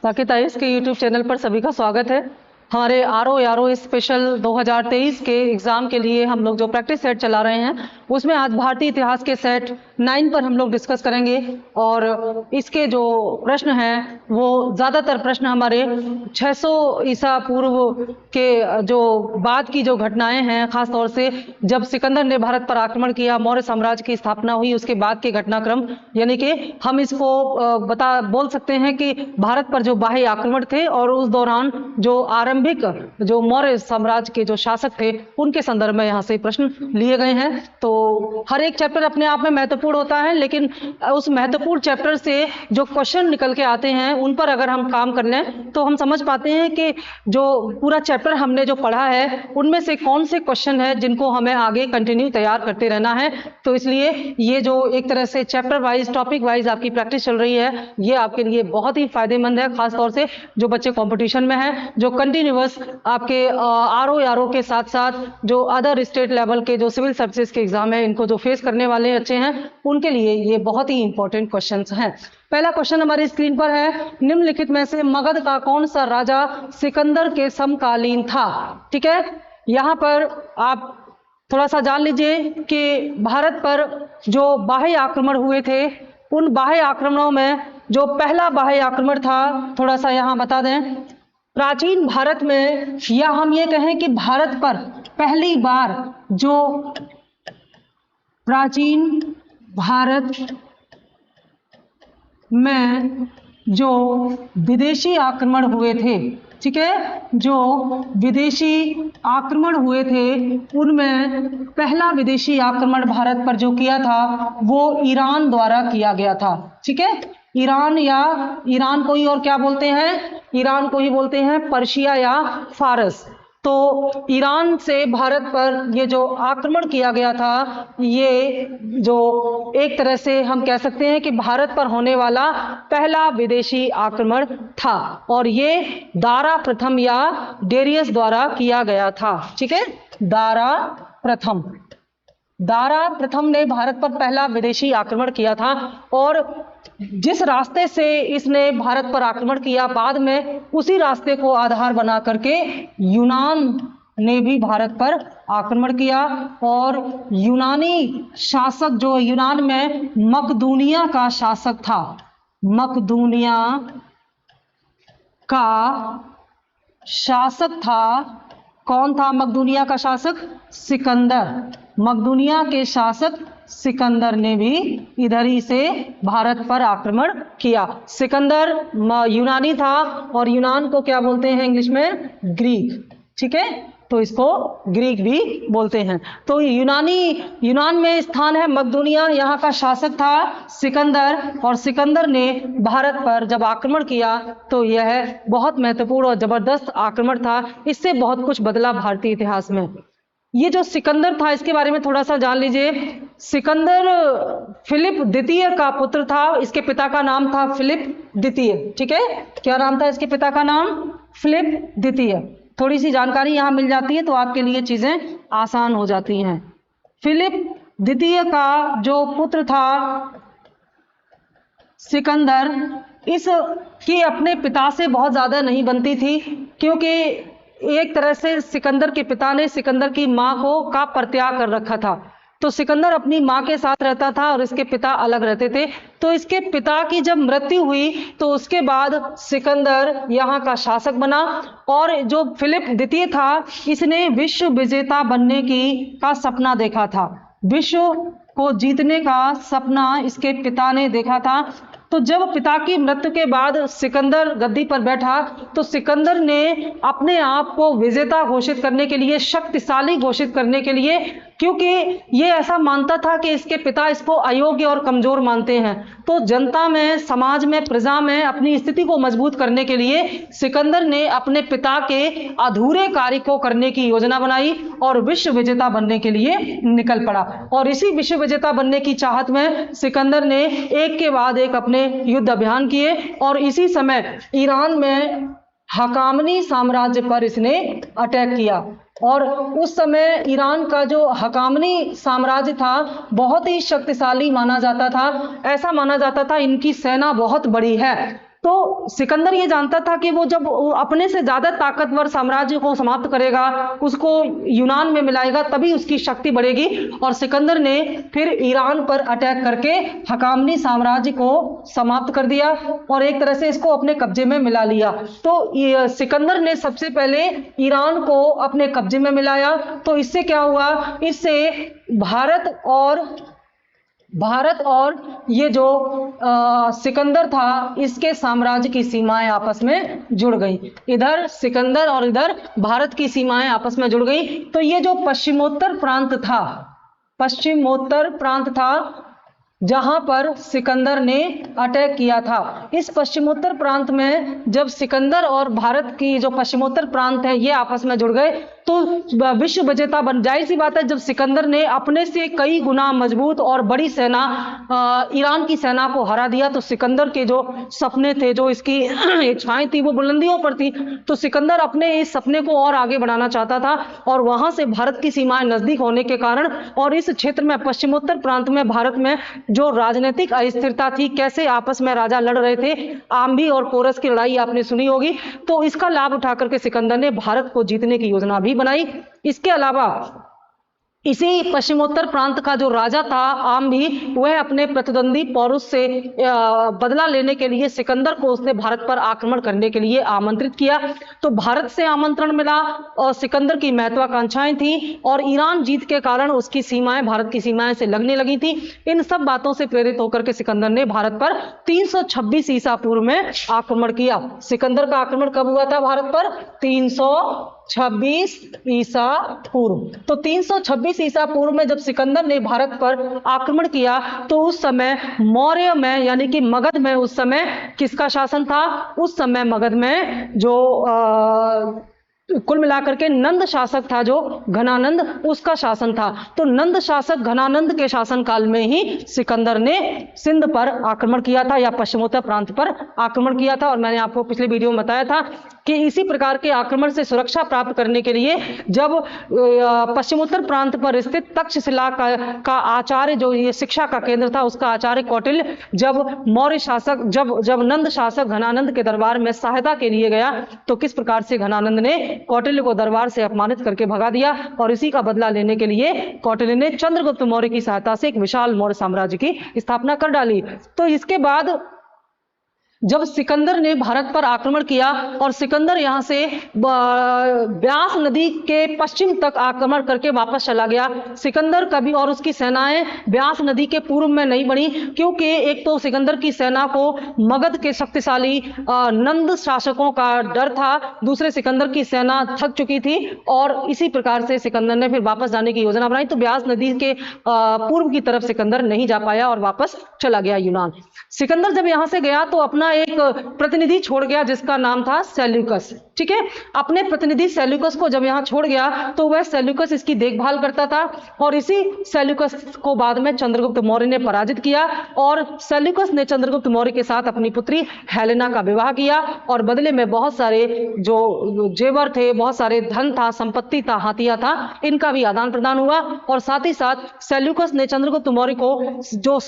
Saqib IS के YouTube channel पर सभी का स्वागत है। हमारे आरओ स्पेशल 2023 के एग्ज़ाम के लिए हम लोग जो प्रैक्टिस सेट चला रहे हैं उसमें आज भारतीय इतिहास के सेट 9 पर हम लोग डिस्कस करेंगे। और इसके जो प्रश्न हैं वो ज़्यादातर प्रश्न हमारे 600 ईसा पूर्व के जो बाद की जो घटनाएं हैं, ख़ास तौर से जब सिकंदर ने भारत पर आक्रमण किया, मौर्य साम्राज्य की स्थापना हुई, उसके बाद के घटनाक्रम, यानी कि हम इसको बोल सकते हैं कि भारत पर जो बाह्य आक्रमण थे और उस दौरान जो आरंभिक जो मौर्य साम्राज्य के जो शासक थे उनके संदर्भ में यहाँ से प्रश्न लिए गए हैं। तो हर एक चैप्टर अपने आप में महत्वपूर्ण होता है, लेकिन उस महत्वपूर्ण चैप्टर से जो क्वेश्चन निकल के आते हैं उन पर अगर हम काम कर लें तो हम समझ पाते हैं कि जो पूरा चैप्टर हमने जो पढ़ा है उनमें से कौन से क्वेश्चन है जिनको हमें आगे कंटिन्यू तैयार करते रहना है। तो इसलिए ये जो एक तरह से चैप्टर वाइज, टॉपिक वाइज आपकी प्रैक्टिस चल रही है, ये आपके लिए बहुत ही फायदेमंद है, खासतौर से जो बच्चे कॉम्पिटिशन में हैं, जो कंटिन्यूअस आपके आरओ के साथ साथ जो अदर स्टेट लेवल के जो सिविल सर्विसेज के एग्जाम है इनको जो फेस करने वाले बच्चे हैं उनके लिए ये बहुत ही इंपॉर्टेंट क्वेश्चंस हैं। पहला क्वेश्चन हमारी स्क्रीन पर है, निम्नलिखित में से मगध का कौन सा राजा सिकंदर के समकालीन था। ठीक है, यहाँ पर आप थोड़ा सा जान लीजिए कि भारत पर जो बाह्य आक्रमण हुए थे उन बाह्य आक्रमणों में जो पहला बाह्य आक्रमण था, थोड़ा सा यहाँ बता दें, प्राचीन भारत में, या हम ये कहें कि भारत पर पहली बार जो प्राचीन भारत में जो विदेशी आक्रमण हुए थे, ठीक है, जो विदेशी आक्रमण हुए थे उनमें पहला विदेशी आक्रमण भारत पर जो किया था वो ईरान द्वारा किया गया था। ठीक है, ईरान, या ईरान को ही और क्या बोलते हैं, ईरान को ही बोलते हैं पर्शिया या फारस। तो ईरान से भारत पर ये जो आक्रमण किया गया था, ये जो एक तरह से हम कह सकते हैं कि भारत पर होने वाला पहला विदेशी आक्रमण था और ये दारा प्रथम या डेरियस द्वारा किया गया था। ठीक है, दारा प्रथम ने भारत पर पहला विदेशी आक्रमण किया था और जिस रास्ते से इसने भारत पर आक्रमण किया, बाद में उसी रास्ते को आधार बना करके यूनान ने भी भारत पर आक्रमण किया और यूनानी शासक जो यूनान में मकदूनिया का शासक था, मकदूनिया का शासक था, कौन था मकदूनिया का शासक? सिकंदर। मकदूनिया के शासक सिकंदर ने भी इधर ही से भारत पर आक्रमण किया। सिकंदर यूनानी था और यूनान को क्या बोलते हैं इंग्लिश में? ग्रीक। ठीक है, तो इसको ग्रीक भी बोलते हैं। तो यूनान में स्थान है मकदूनिया, यहाँ का शासक था सिकंदर और सिकंदर ने भारत पर जब आक्रमण किया तो यह बहुत महत्वपूर्ण और जबरदस्त आक्रमण था। इससे बहुत कुछ बदला भारतीय इतिहास में। ये जो सिकंदर था इसके बारे में थोड़ा सा जान लीजिए। सिकंदर फिलिप द्वितीय का पुत्र था, इसके पिता का नाम था फिलिप द्वितीय। ठीक है, क्या नाम था इसके पिता का नाम? फिलिप द्वितीय। थोड़ी सी जानकारी यहाँ मिल जाती है तो आपके लिए चीजें आसान हो जाती हैं। फिलिप द्वितीय का जो पुत्र था सिकंदर, इसकी अपने पिता से बहुत ज्यादा नहीं बनती थी, क्योंकि एक तरह से सिकंदर के पिता ने सिकंदर की माँ का परित्याग कर रखा था। तो सिकंदर अपनी माँ के साथ रहता था और इसके पिता अलग रहते थे। तो इसके पिता की जब मृत्यु हुई तो उसके बाद सिकंदर यहाँ का शासक बना और जो फिलिप द्वितीय था इसने विश्व विजेता बनने का सपना देखा था। विश्व को जीतने का सपना इसके पिता ने देखा था। तो जब पिता की मृत्यु के बाद सिकंदर गद्दी पर बैठा तो सिकंदर ने अपने आप को विजेता घोषित करने के लिए, शक्तिशाली घोषित करने के लिए, क्योंकि ये ऐसा मानता था कि इसके पिता इसको अयोग्य और कमजोर मानते हैं, तो जनता में, समाज में, प्रजा में अपनी स्थिति को मजबूत करने के लिए सिकंदर ने अपने पिता के अधूरे कार्य को करने की योजना बनाई और विश्व विजेता बनने के लिए निकल पड़ा। और इसी विश्व विजेता बनने की चाहत में सिकंदर ने एक के बाद एक अपने युद्ध अभियान किए और इसी समय ईरान में हकामनी साम्राज्य पर इसने अटैक किया। और उस समय ईरान का जो हकामनी साम्राज्य था बहुत ही शक्तिशाली माना जाता था। ऐसा माना जाता था इनकी सेना बहुत बड़ी है। तो सिकंदर ये जानता था कि वो जब अपने से ज्यादा ताकतवर साम्राज्य को समाप्त करेगा, उसको यूनान में मिलाएगा, तभी उसकी शक्ति बढ़ेगी। और सिकंदर ने फिर ईरान पर अटैक करके हकामनी साम्राज्य को समाप्त कर दिया और एक तरह से इसको अपने कब्जे में मिला लिया। तो सिकंदर ने सबसे पहले ईरान को अपने कब्जे में मिलाया। तो इससे क्या हुआ, इससे भारत और ये जो सिकंदर था, इसके साम्राज्य की सीमाएं आपस में जुड़ गई। इधर सिकंदर और इधर भारत की सीमाएं आपस में जुड़ गई। तो ये जो पश्चिमोत्तर प्रांत था जहां पर सिकंदर ने अटैक किया था, इस पश्चिमोत्तर प्रांत में जब सिकंदर और भारत की जो पश्चिमोत्तर प्रांत है ये आपस में जुड़ गए तो विश्व विजेता बन। जाहिर सी बात है, जब सिकंदर ने अपने से कई गुना मजबूत और बड़ी सेना ईरान की सेना को हरा दिया, तो सिकंदर के जो सपने थे, जो इसकी इच्छाएं थी, वो बुलंदियों पर थी। तो सिकंदर अपने इस सपने को और आगे बढ़ाना चाहता था और वहां से भारत की सीमाएं नजदीक होने के कारण और इस क्षेत्र में पश्चिमोत्तर प्रांत में भारत में जो राजनीतिक अस्थिरता थी, कैसे आपस में राजा लड़ रहे थे, आम्बी और पोरस की लड़ाई आपने सुनी होगी, तो इसका लाभ उठा करके सिकंदर ने भारत को जीतने की योजना भी बनाई। इसके अलावा इसी पश्चिमोत्तर प्रांत का जो राजा था आम्बी, वह अपने प्रतिद्वंदी पोरस से बदला लेने के लिए सिकंदर को उसने भारत पर आक्रमण करने के लिए आमंत्रित किया। तो भारत से आमंत्रण मिला और सिकंदर की महत्वाकांक्षाएं थी और ईरान जीत के कारण उसकी सीमाएं भारत की सीमाएं से लगने लगी थी। इन सब बातों से प्रेरित होकर के सिकंदर ने भारत पर 326 ईसा पूर्व में आक्रमण किया। सिकंदर का आक्रमण कब हुआ था भारत पर? 326 ईसा पूर्व। तो 326 ईसा पूर्व में जब सिकंदर ने भारत पर आक्रमण किया तो उस समय मौर्य में, यानी कि मगध में उस समय किसका शासन था? उस समय मगध में जो कुल मिलाकर के नंद शासक था, जो घनानंद, उसका शासन था। तो नंद शासक घनानंद के शासन काल में ही सिकंदर ने सिंध पर आक्रमण किया था या पश्चिमोत्तर प्रांत पर आक्रमण किया था। और मैंने आपको पिछले वीडियो में बताया था कि इसी प्रकार के आक्रमण से सुरक्षा प्राप्त करने के लिए जब पश्चिमोत्तर प्रांत पर स्थित तक्षशिला का आचार्य, जो ये शिक्षा का केंद्र था, उसका आचार्य कौटिल्य जब मौर्य शासक जब नंद शासक घनानंद के दरबार में सहायता के लिए गया तो किस प्रकार से घनानंद ने कौटिल्य को दरबार से अपमानित करके भगा दिया और इसी का बदला लेने के लिए कौटिल्य ने चंद्रगुप्त मौर्य की सहायता से एक विशाल मौर्य साम्राज्य की स्थापना कर डाली। तो इसके बाद जब सिकंदर ने भारत पर आक्रमण किया और सिकंदर यहां से ब्यास नदी के पश्चिम तक आक्रमण करके वापस चला गया। सिकंदर कभी और उसकी सेनाएं ब्यास नदी के पूर्व में नहीं बढ़ी, क्योंकि एक तो सिकंदर की सेना को मगध के शक्तिशाली नंद शासकों का डर था, दूसरे सिकंदर की सेना थक चुकी थी और इसी प्रकार से सिकंदर ने फिर वापस जाने की योजना बनाई। तो ब्यास नदी के पूर्व की तरफ सिकंदर नहीं जा पाया और वापस चला गया यूनान। सिकंदर जब यहां से गया तो अपना एक प्रतिनिधि छोड़ गया जिसका नाम था सेल्यूकस। ठीक है, अपने प्रतिनिधि सेल्यूकस को जब यहां छोड़ गया तो वह सेल्यूकस इसकी देखभाल करता था और इसी सेल्यूकस को बाद में चंद्रगुप्त मौर्य ने पराजित किया और सेल्यूकस ने चंद्रगुप्त मौर्य के साथ अपनी पुत्री हेलेना का विवाह किया और बदले में बहुत सारे जो जेवर थे, बहुत सारे धन था, संपत्ति था, हाथिया था, इनका भी आदान प्रदान हुआ। और साथ ही साथ सेल्यूकस ने चंद्रगुप्त मौर्य को जो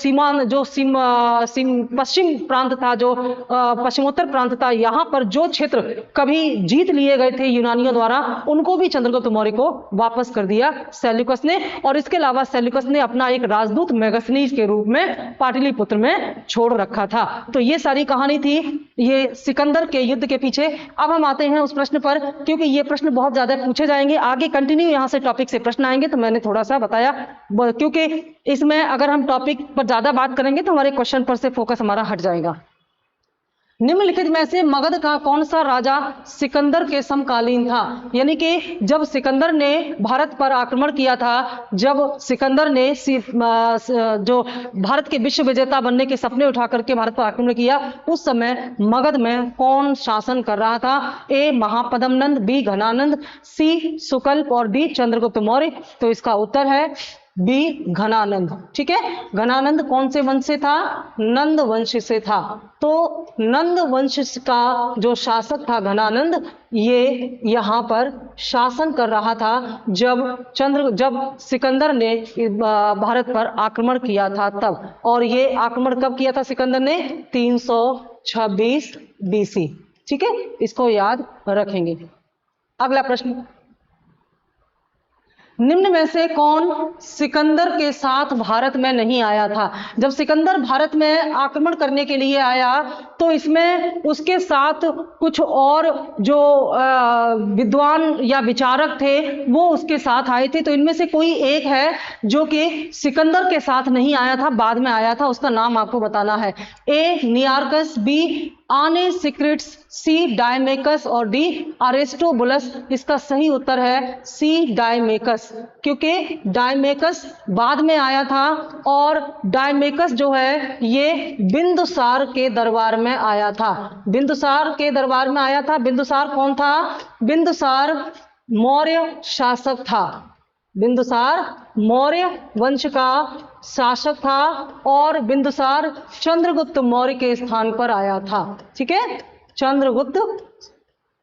पश्चिम प्रांत था, जो पश्चिमोत्तर प्रांत था, यहां पर जो क्षेत्र कभी जीत लिए गए थे यूनानियों द्वारा, उनको भी चंद्रगुप्त मौर्य को वापस कर दिया सेल्यूकस ने। और इसके अलावा सेल्यूकस ने अपना एक राजदूत मेगस्थनीज के रूप में पाटलिपुत्र में छोड़ रखा था। तो ये सारी कहानी थी ये सिकंदर के युद्ध के पीछे। अब हम आते हैं उस प्रश्न पर, क्योंकि ये प्रश्न बहुत ज्यादा पूछे जाएंगे, आगे कंटिन्यू यहां से टॉपिक से प्रश्न आएंगे, तो मैंने थोड़ा सा बताया, क्योंकि इसमें अगर हम टॉपिक पर ज्यादा बात करेंगे तो हमारे क्वेश्चन पर से फोकस हमारा हट जाएगा। निम्नलिखित में से मगध का कौन सा राजा सिकंदर के समकालीन था? यानी कि जब सिकंदर ने भारत पर आक्रमण किया था, जब सिकंदर ने जो भारत के विश्व विजेता बनने के सपने उठा करके भारत पर आक्रमण किया, उस समय मगध में कौन शासन कर रहा था? ए महापद्मनंद, बी घनानंद, सी सुकल्प और डी चंद्रगुप्त मौर्य। तो इसका उत्तर है बी घनानंद। ठीक है, घनानंद कौन से वंश से था? नंद वंश से था। तो नंद वंश का जो शासक था घनानंद, ये यहाँ पर शासन कर रहा था जब सिकंदर ने भारत पर आक्रमण किया था तब। और ये आक्रमण कब किया था सिकंदर ने? 26 BC। ठीक है, इसको याद रखेंगे। अगला प्रश्न, निम्न में से कौन सिकंदर के साथ भारत में नहीं आया था? जब सिकंदर भारत में आक्रमण करने के लिए आया तो इसमें उसके साथ कुछ और जो विद्वान या विचारक थे वो उसके साथ आए थे। तो इनमें से कोई एक है जो कि सिकंदर के साथ नहीं आया था, बाद में आया था, उसका नाम आपको बताना है। ए नियार्कस, बी आने सिक्रिट्स, सी डायमेकस और डी अरिस्टोबुलस। इसका सही उत्तर है सी डायमेकस, क्योंकि डायमेकस बाद में आया था और डायमेकस जो है ये बिंदुसार के दरबार में आया था। बिंदुसार के दरबार में आया था। बिंदुसार कौन था? बिंदुसार मौर्य शासक था। बिंदुसार मौर्य वंश का शासक था और बिंदुसार चंद्रगुप्त मौर्य के स्थान पर आया था। ठीक है, चंद्रगुप्त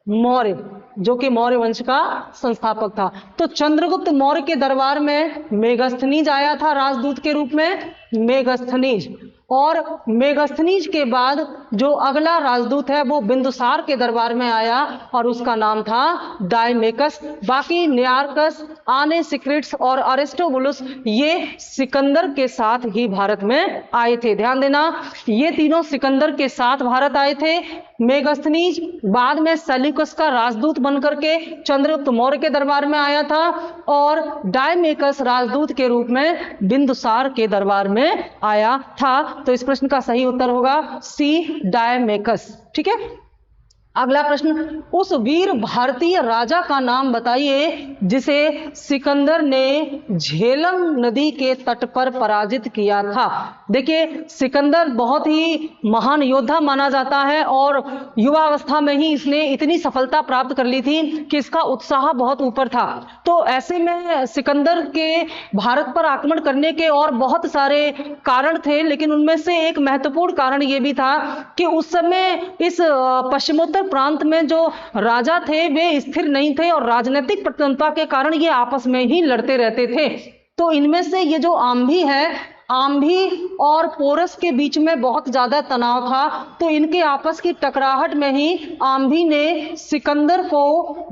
मौर्य जो कि मौर्य वंश का संस्थापक था। तो चंद्रगुप्त मौर्य के दरबार में मेगस्थनीज आया था राजदूत के रूप में, मेगस्थनीज। और मेगस्थनीज के बाद जो अगला राजदूत है वो बिंदुसार के दरबार में आया और उसका नाम था डायमेकस। बाकी नियार्कस, आने सिक्रिट्स और अरिस्टोबुलस ये सिकंदर के साथ ही भारत में आए थे। ध्यान देना, ये तीनों सिकंदर के साथ भारत आए थे। मेगस्थनीज बाद में सेल्यूकस का राजदूत बनकर के चंद्रगुप्त मौर्य के दरबार में आया था और डायमेकस राजदूत के रूप में बिंदुसार के दरबार में आया था। तो इस प्रश्न का सही उत्तर होगा सी डायमेकस। ठीक है, अगला प्रश्न, उस वीर भारतीय राजा का नाम बताइए जिसे सिकंदर ने झेलम नदी के तट पर पराजित किया था। देखिए, सिकंदर बहुत ही महान योद्धा माना जाता है और युवावस्था में ही इसने इतनी सफलता प्राप्त कर ली थी कि इसका उत्साह बहुत ऊपर था। तो ऐसे में सिकंदर के भारत पर आक्रमण करने के और बहुत सारे कारण थे, लेकिन उनमें से एक महत्वपूर्ण कारण यह भी था कि उस समय इस पश्चिमोत्तर प्रांत में जो राजा थे वे स्थिर नहीं थे और राजनीतिक प्रधानता के कारण ये आपस में ही लड़ते रहते थे। तो इनमें से ये जो आंभी है, आंभी और पोरस के बीच में बहुत ज्यादा तनाव था। तो इनके आपस की टकराहट में ही आंभी ने सिकंदर को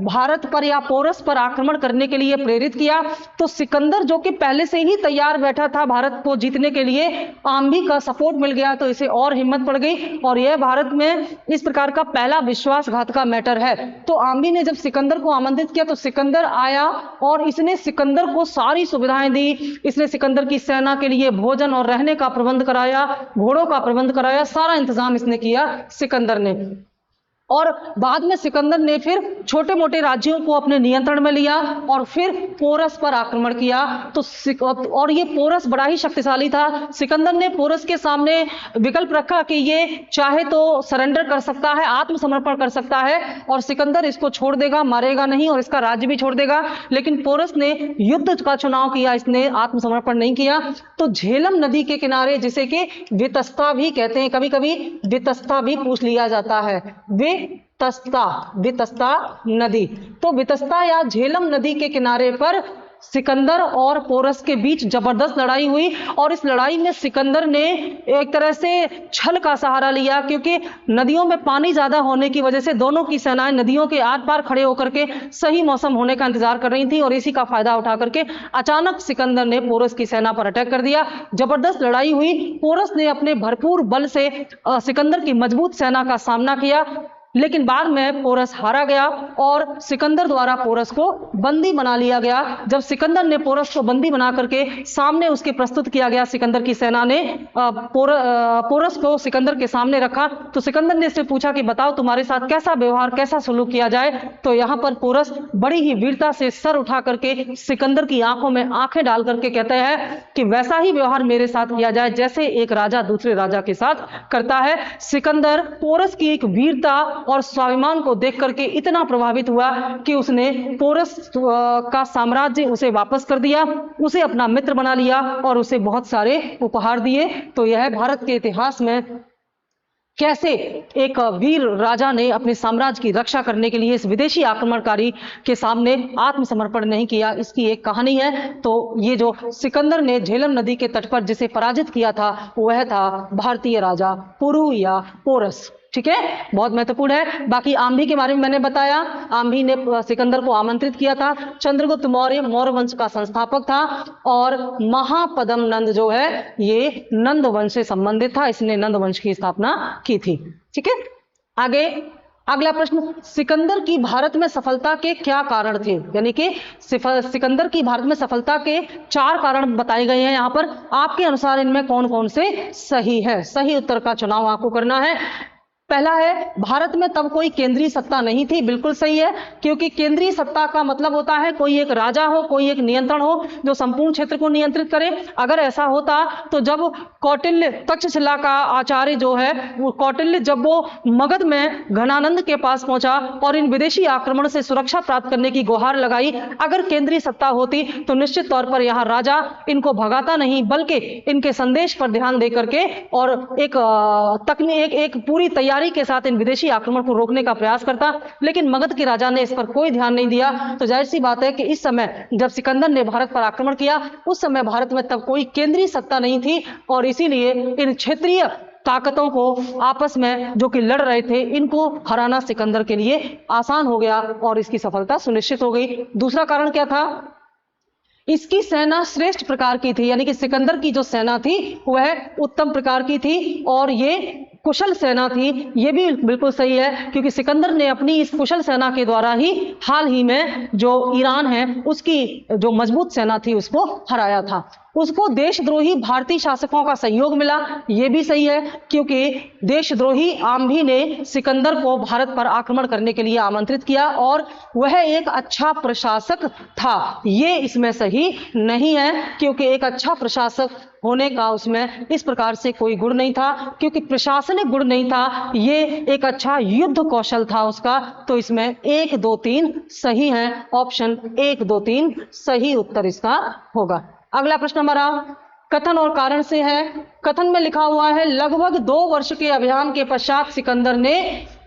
भारत पर या पोरस पर आक्रमण करने के लिए प्रेरित किया। तो सिकंदर जो कि पहले से ही तैयार बैठा था भारत को जीतने के लिए, आंभी का सपोर्ट मिल गया तो इसे और हिम्मत पड़ गई और यह भारत में इस प्रकार का पहला विश्वासघात का मैटर है। तो आंभी ने जब सिकंदर को आमंत्रित किया तो सिकंदर आया और इसने सिकंदर को सारी सुविधाएं दी। इसने सिकंदर की सेना के लिए भोजन और रहने का प्रबंध कराया, घोड़ों का प्रबंध कराया, सारा इंतजाम इसने किया सिकंदर ने। और बाद में सिकंदर ने फिर छोटे मोटे राज्यों को अपने नियंत्रण में लिया और फिर पोरस पर आक्रमण किया। तो और ये पोरस बड़ा ही शक्तिशाली था। सिकंदर ने पोरस के सामने विकल्प रखा कि ये चाहे तो सरेंडर कर सकता है, आत्मसमर्पण कर सकता है और सिकंदर इसको छोड़ देगा, मारेगा नहीं और इसका राज्य भी छोड़ देगा। लेकिन पोरस ने युद्ध का चुनाव किया, इसने आत्मसमर्पण नहीं किया। तो झेलम नदी के किनारे, जिसे कि वितस्ता भी कहते हैं, कभी कभी वितस्ता भी पूछ लिया जाता है, वितस्ता नदी। तो वितस्ता या झेलम नदी के किनारे पर सिकंदर और पोरस के बीच जबरदस्त लड़ाई हुई और इस लड़ाई में सिकंदर ने एक तरह से छल का सहारा लिया, क्योंकि नदियों में पानी ज्यादा होने की वजह से दोनों की सेनाएं नदियों के आर पार खड़े होकर के सही मौसम होने का इंतजार कर रही थी और इसी का फायदा उठा करके अचानक सिकंदर ने पोरस की सेना पर अटैक कर दिया। जबरदस्त लड़ाई हुई। पोरस ने अपने भरपूर बल से सिकंदर की मजबूत सेना का सामना किया, लेकिन बाद में पोरस हारा गया और सिकंदर द्वारा पोरस को बंदी बना लिया गया। जब सिकंदर ने पोरस को बंदी बना करके सामने उसके प्रस्तुत किया गया, सिकंदर की सेना ने पोरस को सिकंदर के सामने रखा तो सिकंदर ने इससे पूछा कि बताओ तुम्हारे साथ कैसा व्यवहार, कैसा सलूक किया जाए। तो यहाँ पर पोरस बड़ी ही वीरता से सर उठा करके सिकंदर की आंखों में आंखें डाल करके कहते हैं कि वैसा ही व्यवहार मेरे साथ किया जाए जैसे एक राजा दूसरे राजा के साथ करता है। सिकंदर पोरस की एक वीरता और स्वाभिमान को देख करके इतना प्रभावित हुआ कि उसने पोरस का साम्राज्य उसे वापस कर दिया, उसे अपना मित्र बना लिया और उसे बहुत सारे उपहार दिए। तो यह भारत के इतिहास में कैसे एक वीर राजा ने अपने साम्राज्य की रक्षा करने के लिए इस विदेशी आक्रमणकारी के सामने आत्मसमर्पण नहीं किया, इसकी एक कहानी है। तो ये जो सिकंदर ने झेलम नदी के तट पर जिसे पराजित किया था वह था भारतीय राजा पुरु या पोरस। ठीक है, बहुत महत्वपूर्ण है। बाकी आम्भी के बारे में मैंने बताया, आम्भी ने सिकंदर को आमंत्रित किया था। चंद्रगुप्त मौर्य मौर्य वंश का संस्थापक था और महापद्म नंद जो है ये नंद वंश से संबंधित था, इसने नंद वंश की स्थापना की थी। ठीक है, आगे अगला प्रश्न, सिकंदर की भारत में सफलता के क्या कारण थे? यानी कि सिकंदर की भारत में सफलता के 4 कारण बताए गए हैं यहाँ पर। आपके अनुसार इनमें कौन कौन से सही है? सही उत्तर का चुनाव आपको करना है। पहला है, भारत में तब कोई केंद्रीय सत्ता नहीं थी। बिल्कुल सही है, क्योंकि केंद्रीय सत्ता का मतलब होता है कोई एक राजा हो, कोई एक नियंत्रण हो जो संपूर्ण क्षेत्र को नियंत्रित करे। अगर ऐसा होता तो जब कौटिल्य, तक्षशिला का आचार्य जो है वो कौटिल्य, जब वो मगध में घनानंद के पास पहुंचा और इन विदेशी आक्रमण से सुरक्षा प्राप्त करने की गुहार लगाई, अगर केंद्रीय सत्ता होती तो निश्चित तौर पर यहाँ राजा इनको भगाता नहीं, बल्कि इनके संदेश पर ध्यान दे करके और एक तकनीक, एक पूरी तैयारी के साथ इन विदेशी आक्रमण को रोकने का प्रयास करता। लेकिन मगध के राजा ने इस पर कोई ध्यान नहीं दिया। तो जाहिर सी बात है कि इस समय जब सिकंदर ने भारत पर आक्रमण किया, उस समय भारत में तब कोई केंद्रीय सत्ता नहीं थी और इसीलिए इन क्षेत्रीय ताकतों को आपस में जो कि लड़ रहे थे, इनको हराना सिकंदर के लिए आसान हो गया और इसकी सफलता सुनिश्चित हो गई। दूसरा कारण क्या था? इसकी सेना श्रेष्ठ प्रकार की थी, यानी कि सिकंदर की जो सेना थी वह उत्तम प्रकार की थी और ये कुशल सेना थी। ये भी बिल्कुल सही है, क्योंकि सिकंदर ने अपनी इस कुशल सेना के द्वारा ही हाल ही में जो ईरान है उसकी जो मजबूत सेना थी उसको हराया था। उसको देशद्रोही भारतीय शासकों का सहयोग मिला, यह भी सही है, क्योंकि देशद्रोही आम्भी ने सिकंदर को भारत पर आक्रमण करने के लिए आमंत्रित किया और वह एक अच्छा प्रशासक था। ये इसमें सही नहीं है, क्योंकि एक अच्छा प्रशासक होने का उसमें इस प्रकार से कोई गुण नहीं था, क्योंकि प्रशासनिक गुण नहीं था, ये एक अच्छा युद्ध कौशल था उसका। तो इसमें 1, 2, 3 सही है। ऑप्शन 1, 2, 3 सही उत्तर इसका होगा। अगला प्रश्न हमारा कथन और कारण से है। कथन में लिखा हुआ है, लगभग 2 वर्ष के अभियान के पश्चात सिकंदर ने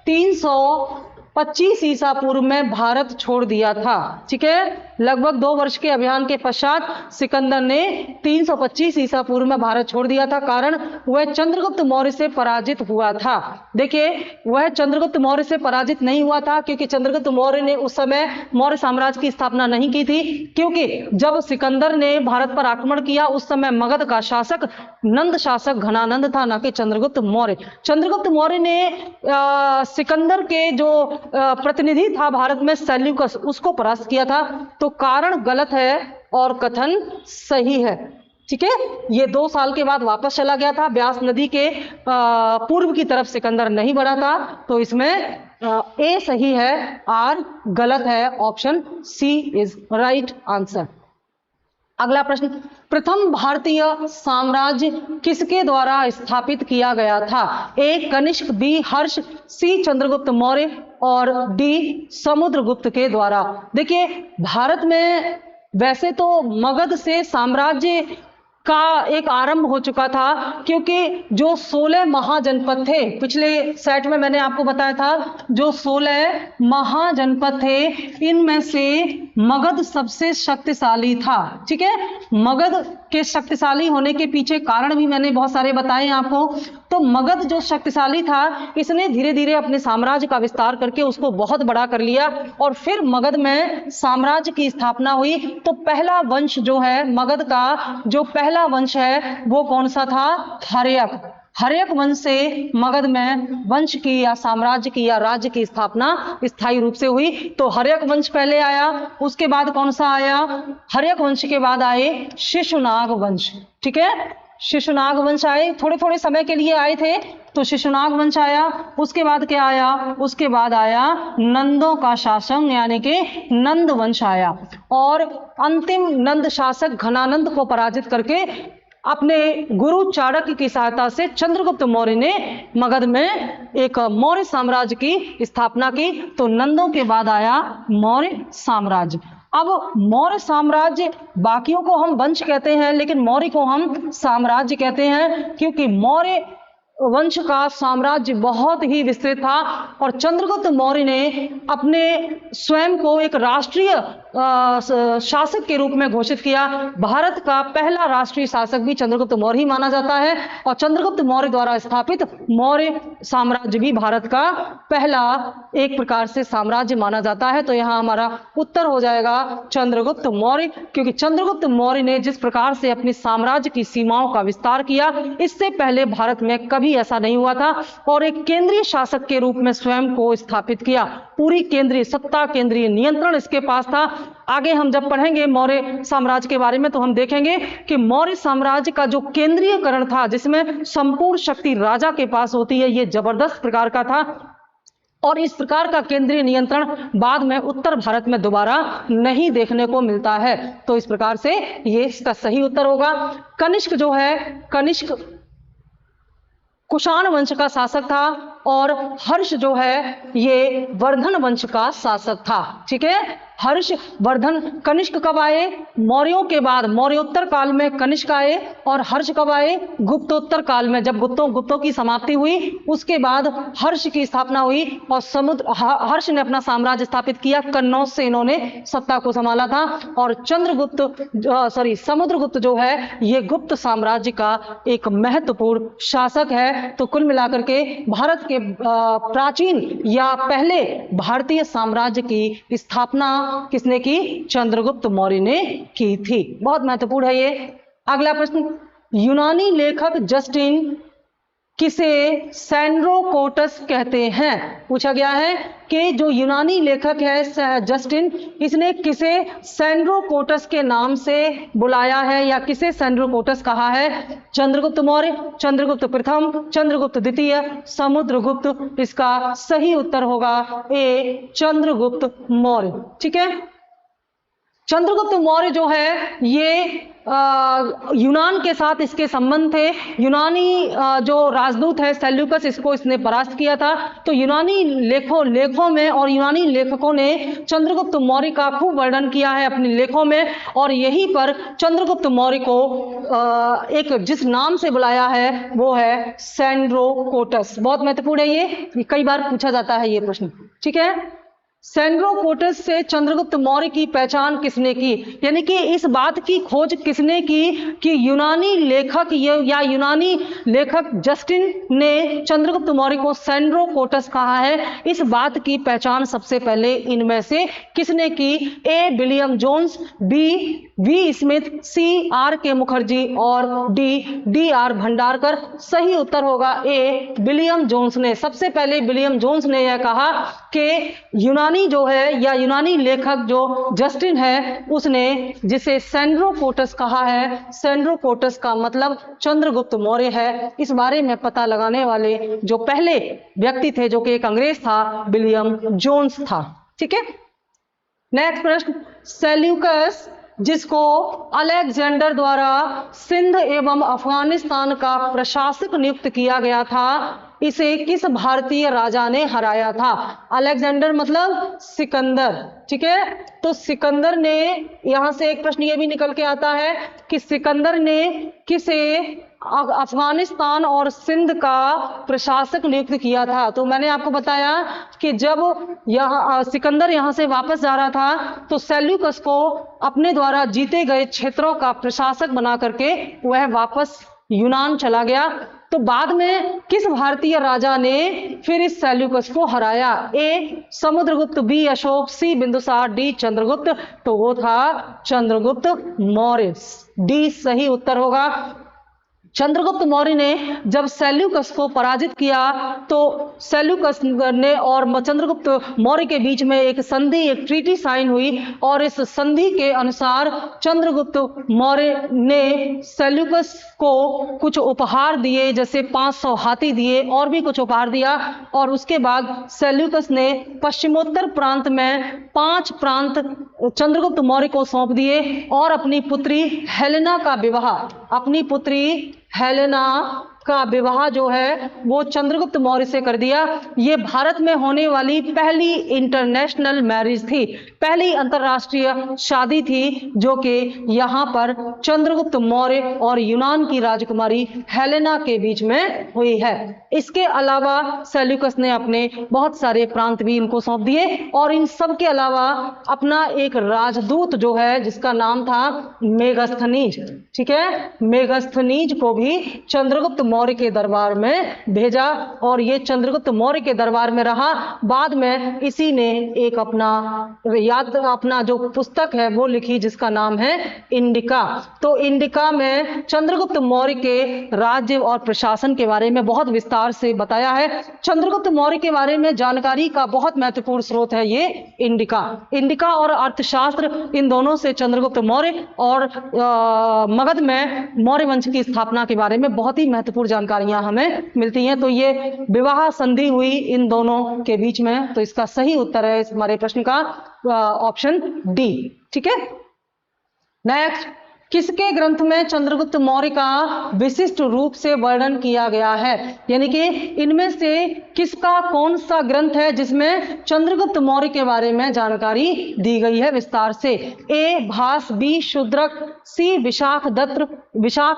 325 ईसा पूर्व में भारत छोड़ दिया था। ठीक है, लगभग 2 वर्ष के अभियान के पश्चात सिकंदर ने 325 ईसा पूर्व में भारत छोड़ दिया था। कारण, वह चंद्रगुप्त मौर्य से पराजित हुआ था। देखिए, वह चंद्रगुप्त मौर्य से पराजित नहीं हुआ था, क्योंकि चंद्रगुप्त मौर्य ने उस समय मौर्य साम्राज्य की स्थापना नहीं की थी, क्योंकि जब सिकंदर ने भारत पर आक्रमण किया उस समय मगध का शासक नंद शासक घनानंद था, न कि चंद्रगुप्त मौर्य। चंद्रगुप्त मौर्य ने सिकंदर के जो प्रतिनिधि था भारत में, सेल्यूकस, उसको परास्त किया था। तो कारण गलत है और कथन सही है। ठीक है, ये 2 साल के बाद वापस चला गया था, ब्यास नदी के पूर्व की तरफ सिकंदर नहीं बढ़ा था। तो इसमें ए सही है, आर गलत है। Option C is right answer. अगला प्रश्न, प्रथम भारतीय साम्राज्य किसके द्वारा स्थापित किया गया था? ए कनिष्क, बी हर्ष, सी चंद्रगुप्त मौर्य और डी समुद्रगुप्त के द्वारा। देखिए, भारत में वैसे तो मगध से साम्राज्य का एक आरंभ हो चुका था, क्योंकि जो 16 महाजनपद थे, पिछले सेट में मैंने आपको बताया था, जो 16 महाजनपद थे इनमें से मगध सबसे शक्तिशाली था। ठीक है, मगध के शक्तिशाली होने के पीछे कारण भी मैंने बहुत सारे बताए आपको। तो मगध जो शक्तिशाली था, इसने धीरे धीरे अपने साम्राज्य का विस्तार करके उसको बहुत बड़ा कर लिया और फिर मगध में साम्राज्य की स्थापना हुई। तो पहला वंश जो है मगध का, जो पहला वंश है वो कौन सा था? हर्यक। हर्यक वंश से मगध में वंश की या साम्राज्य की या राज्य की स्थापना स्थायी रूप से हुई। तो हर्यक वंश पहले आया, उसके बाद कौन सा आया? हर्यक वंश के बाद आए शिशुनाग वंश। ठीक है, शिशुनाग वंश आए, थोड़े थोड़े समय के लिए आए थे। तो शिशुनाग वंश आया, उसके बाद क्या आया? उसके बाद आया नंदों का शासन, यानी कि नंद वंश आया। और अंतिम नंद शासक घनानंद को पराजित करके अपने गुरु चाणक्य की सहायता से चंद्रगुप्त मौर्य ने मगध में एक मौर्य साम्राज्य की स्थापना की। तो नंदों के बाद आया मौर्य साम्राज्य। अब मौर्य साम्राज्य, बाकियों को हम वंश कहते हैं लेकिन मौर्य को हम साम्राज्य कहते हैं, क्योंकि मौर्य वंश का साम्राज्य बहुत ही विस्तृत था और चंद्रगुप्त मौर्य ने अपने स्वयं को एक राष्ट्रीय शासक के रूप में घोषित किया। भारत का पहला राष्ट्रीय शासक भी चंद्रगुप्त मौर्य ही माना जाता है और चंद्रगुप्त मौर्य द्वारा स्थापित मौर्य साम्राज्य भी भारत का पहला एक प्रकार से साम्राज्य माना जाता है। तो यहाँ हमारा उत्तर हो जाएगा चंद्रगुप्त मौर्य, क्योंकि चंद्रगुप्त मौर्य ने जिस प्रकार से अपने साम्राज्य की सीमाओं का विस्तार किया, इससे पहले भारत में कभी ऐसा नहीं हुआ था और एक केंद्रीय शासक के रूप में स्वयं को स्थापित किया। पूरी केंद्रीय सत्ता, केंद्रीय नियंत्रण इसके पास था। आगे हम जब पढ़ेंगे मौर्य साम्राज्य के बारे में तो हम देखेंगे कि मौर्य साम्राज्य का जो केंद्रीयकरण था, जिसमें संपूर्ण शक्ति राजा के पास होती है, ये जबरदस्त प्रकार का था और इस प्रकार का केंद्रीय नियंत्रण बाद में उत्तर भारत में दोबारा नहीं देखने को मिलता है। तो इस प्रकार से ये इसका सही उत्तर होगा। कनिष्क जो है, कनिष्क कुषाण वंश का शासक था और हर्ष जो है ये वर्धन वंश का शासक था। ठीक है, हर्ष वर्धन। कनिष्क कब आए? मौर्यों के बाद, मौर्योत्तर काल में कनिष्क आए और हर्ष कब आए? गुप्तोत्तर काल में, जब गुप्तों की समाप्ति हुई उसके बाद हर्ष की स्थापना हुई और हर्ष ने अपना साम्राज्य स्थापित किया। कन्नौज से इन्होंने सत्ता को संभाला था और समुद्रगुप्त जो है ये गुप्त साम्राज्य का एक महत्वपूर्ण शासक है। तो कुल मिलाकर के भारत के प्राचीन या पहले भारतीय साम्राज्य की स्थापना किसने की? चंद्रगुप्त मौर्य ने की थी। बहुत महत्वपूर्ण है ये। अगला प्रश्न, यूनानी लेखक जस्टिन किसे सैंड्रोकोटस कहते हैं? पूछा गया है कि जो यूनानी लेखक है जस्टिन, इसने किसे सैंड्रोकोटस के नाम से बुलाया है या किसे सैंड्रोकोटस कहा है? चंद्रगुप्त मौर्य, चंद्रगुप्त प्रथम, चंद्रगुप्त द्वितीय, समुद्रगुप्त। इसका सही उत्तर होगा ए, चंद्रगुप्त मौर्य। ठीक है, चंद्रगुप्त मौर्य जो है ये यूनान के साथ इसके संबंध थे। यूनानी जो राजदूत है सेल्यूकस, इसको इसने परास्त किया था। तो यूनानी लेखों में और यूनानी लेखकों ने चंद्रगुप्त मौर्य का खूब वर्णन किया है अपने लेखों में और यहीं पर चंद्रगुप्त मौर्य को एक जिस नाम से बुलाया है वो है सैंड्रोकोटस। बहुत महत्वपूर्ण है ये कई बार पूछा जाता है ये प्रश्न। ठीक है, सैंड्रोकोटस से चंद्रगुप्त मौर्य की पहचान किसने की, यानी कि इस बात की खोज किसने की कि यूनानी लेखक या यूनानी लेखक जस्टिन ने चंद्रगुप्त मौर्य को सैंड्रोकोटस कहा है। इस बात की पहचान सबसे पहले इनमें से किसने की? A, William Jones, B, V Smith, C, R K Mukherjee और डी आर भंडारकर। सही उत्तर होगा ए, विलियम जोन्स ने। सबसे पहले विलियम जोन्स ने यह कहा कि यूनानी जो है या यूनानी लेखक जो जस्टिन है उसने जिसे सैंड्रोकोटस कहा है, सैंड्रोकोटस का मतलब चंद्रगुप्त मौर्य है। इस बारे में पता लगाने वाले जो पहले व्यक्ति थे जो कि एक अंग्रेज था, विलियम जोन्स था। ठीक है, नेक्स्ट प्रश्न, सेल्यूकस जिसको अलेक्जेंडर द्वारा सिंध एवं अफगानिस्तान का प्रशासक नियुक्त किया गया था, इसे किस भारतीय राजा ने हराया था? अलेक्जेंडर मतलब सिकंदर। ठीक है, तो सिकंदर ने, यहां से एक प्रश्न ये भी निकल के आता है कि सिकंदर ने किसे अफगानिस्तान और सिंध का प्रशासक नियुक्त किया था? तो मैंने आपको बताया कि जब सिकंदर यहां से वापस जा रहा था तो सेल्यूकस को अपने द्वारा जीते गए क्षेत्रों का प्रशासक बना करके वह वापस यूनान चला गया। तो बाद में किस भारतीय राजा ने फिर इस सेल्यूकस को हराया? ए, समुद्रगुप्त, बी, अशोक, सी, बिंदुसार, डी, चंद्रगुप्त। तो वो था चंद्रगुप्त मौर्य। डी सही उत्तर होगा। चंद्रगुप्त मौर्य ने जब सेल्यूकस को पराजित किया तो सेल्यूकस ने और चंद्रगुप्त मौर्य के बीच में एक संधि, एक ट्रीटी साइन हुई और इस संधि के अनुसार चंद्रगुप्त मौर्य ने सेल्यूकस को कुछ उपहार दिए, जैसे 500 हाथी दिए और भी कुछ उपहार दिया। और उसके बाद सेल्यूकस ने पश्चिमोत्तर प्रांत में 5 प्रांत चंद्रगुप्त मौर्य को सौंप दिए और अपनी पुत्री हेलेना का विवाह का विवाह जो है वो चंद्रगुप्त मौर्य से कर दिया। ये भारत में होने वाली पहली इंटरनेशनल मैरिज थी, पहली अंतरराष्ट्रीय शादी थी जो कि यहाँ पर चंद्रगुप्त मौर्य और यूनान की राजकुमारी हेलेना के बीच में हुई है। इसके अलावा सेल्यूकस ने अपने बहुत सारे प्रांत भी इनको सौंप दिए और इन सब के अलावा अपना एक राजदूत जो है जिसका नाम था मेगस्थनीज, ठीक है, मेगस्थनीज को भी चंद्रगुप्त मौर्य के दरबार में भेजा और ये चंद्रगुप्त मौर्य के दरबार में रहा। बाद में इसी ने एक अपना जो पुस्तक है वो लिखी जिसका नाम है इंडिका। तो इंडिका में चंद्रगुप्त मौर्य के राज्य और प्रशासन के बारे में बहुत विस्तार से बताया है। चंद्रगुप्त मौर्य के बारे में जानकारी का बहुत महत्वपूर्ण स्रोत है ये इंडिका और अर्थशास्त्र, इन दोनों से चंद्रगुप्त मौर्य और मगध में मौर्य वंश की स्थापना के बारे में बहुत ही महत्वपूर्ण जानकारियां हमें मिलती हैं। तो ये विवाह संधि हुई इन दोनों के बीच में, तो इसका सही उत्तर है हमारे प्रश्न का ऑप्शन डी, ठीक है। नेक्स्ट, किसके ग्रंथ में चंद्रगुप्त मौर्य का विशिष्ट रूप से वर्णन किया गया है, यानी कि इनमें से किसका कौन सा ग्रंथ है जिसमें चंद्रगुप्त मौर्य के बारे में जानकारी दी गई है विस्तार से। ए भास, बी शूद्रक, सी विशाख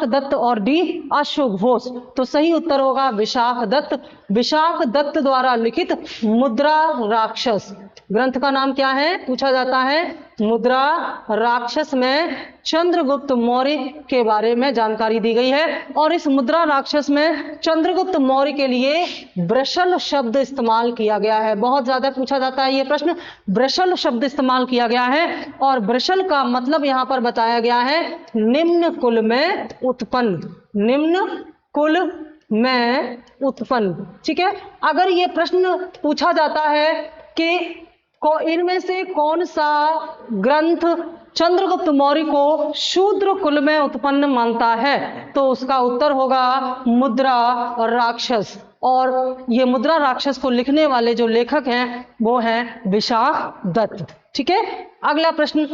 दत्त और डी अश्वघोष। तो सही उत्तर होगा विशाख दत्त द्वारा लिखित मुद्रा राक्षस। ग्रंथ का नाम क्या है पूछा जाता है, मुद्रा राक्षस में चंद्रगुप्त मौर्य के बारे में जानकारी दी गई है। और इस मुद्रा राक्षस में चंद्रगुप्त मौर्य के लिए वृषल शब्द इस्तेमाल किया गया है। बहुत ज्यादा पूछा जाता है ये प्रश्न, वृषल शब्द इस्तेमाल किया गया है और वृषल का मतलब यहां पर बताया गया है निम्न कुल में उत्पन्न, निम्न कुल में उत्पन्न, ठीक है। अगर ये प्रश्न पूछा जाता है कि इनमें से कौन सा ग्रंथ चंद्रगुप्त मौर्य को शूद्र कुल में उत्पन्न मानता है, तो उसका उत्तर होगा मुद्रा राक्षस। और ये मुद्रा राक्षस को लिखने वाले जो लेखक हैं वो हैं विशाख दत्त, ठीक है। अगला प्रश्न,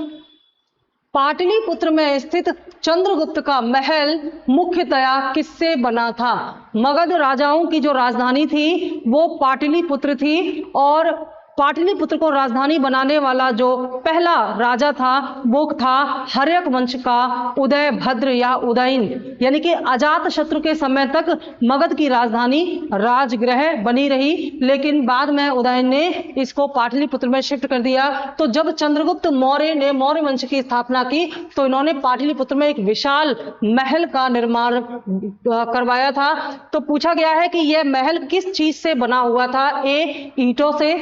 पाटलिपुत्र में स्थित चंद्रगुप्त का महल मुख्यतया किससे बना था। मगध राजाओं की जो राजधानी थी वो पाटलिपुत्र थी और पाटलिपुत्र को राजधानी बनाने वाला जो पहला राजा था वो था हर्यक वंश का उदयभद्र या उदयन, यानी कि अजात शत्रु के समय तक मगध की राजधानी राजगृह बनी रही, लेकिन बाद में उदयन ने इसको पाटलिपुत्र में शिफ्ट कर दिया। तो जब चंद्रगुप्त मौर्य ने मौर्य वंश की स्थापना की तो इन्होंने पाटलिपुत्र में एक विशाल महल का निर्माण करवाया था। तो पूछा गया है कि यह महल किस चीज से बना हुआ था। ए ईंटों से,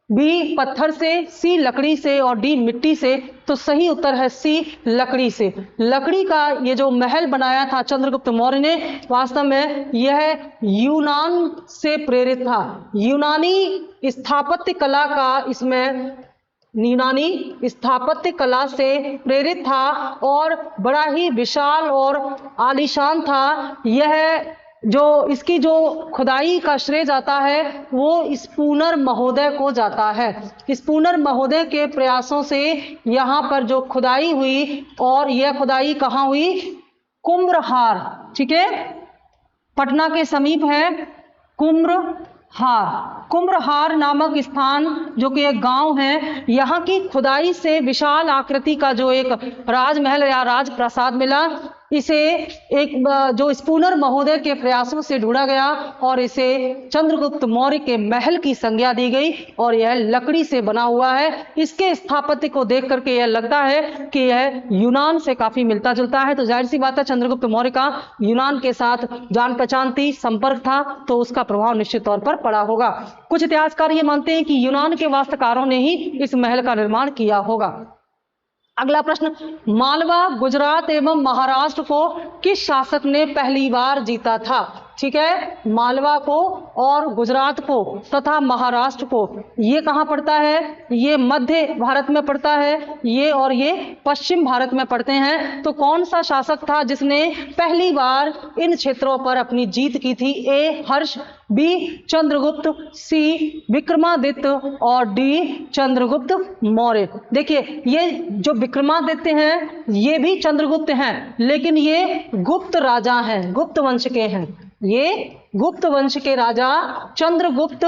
बी पत्थर से, सी लकड़ी से और डी मिट्टी से। तो सही उत्तर है सी लकड़ी से। लकड़ी का ये जो महल बनाया था चंद्रगुप्त मौर्य ने, वास्तव में यह यूनान से प्रेरित था। यूनानी स्थापत्य कला का इसमें यूनानी स्थापत्य कला से प्रेरित था और बड़ा ही विशाल और आलीशान था। यह जो इसकी जो खुदाई का श्रेय जाता है वो स्पूनर महोदय को जाता है। स्पूनर महोदय के प्रयासों से यहाँ पर जो खुदाई हुई, और यह खुदाई कहाँ हुई, कुम्भहार, ठीक है, पटना के समीप है कुम्भहार नामक स्थान जो कि एक गांव है। यहाँ की खुदाई से विशाल आकृति का जो एक राजमहल या राजप्रासाद मिला। इसे एक जो स्पूनर महोदय के प्रयासों से ढूंढा गया और इसे चंद्रगुप्त मौर्य के महल की संज्ञा दी गई और यह लकड़ी से बना हुआ है। इसके स्थापत्य को देख करके यह लगता है कि यह यूनान से काफी मिलता जुलता है। तो जाहिर सी बात है चंद्रगुप्त मौर्य का यूनान के साथ जान पहचान थी, संपर्क था, तो उसका प्रभाव निश्चित तौर पर पड़ा होगा। कुछ इतिहासकार ये मानते हैं कि यूनान के वास्तुकारों ने ही इस महल का निर्माण किया होगा। अगला प्रश्न, मालवा, गुजरात एवं महाराष्ट्र को किस शासक ने पहली बार जीता था। ठीक है, मालवा को और गुजरात को तथा महाराष्ट्र को, ये कहाँ पड़ता है, ये मध्य भारत में पड़ता है, ये और ये पश्चिम भारत में पड़ते हैं। तो कौन सा शासक था जिसने पहली बार इन क्षेत्रों पर अपनी जीत की थी। ए हर्ष, बी चंद्रगुप्त, सी विक्रमादित्य और डी चंद्रगुप्त मौर्य। देखिए ये जो विक्रमादित्य हैं ये भी चंद्रगुप्त हैं, लेकिन ये गुप्त राजा हैं, गुप्त वंश के हैं। ये गुप्त वंश के राजा चंद्रगुप्त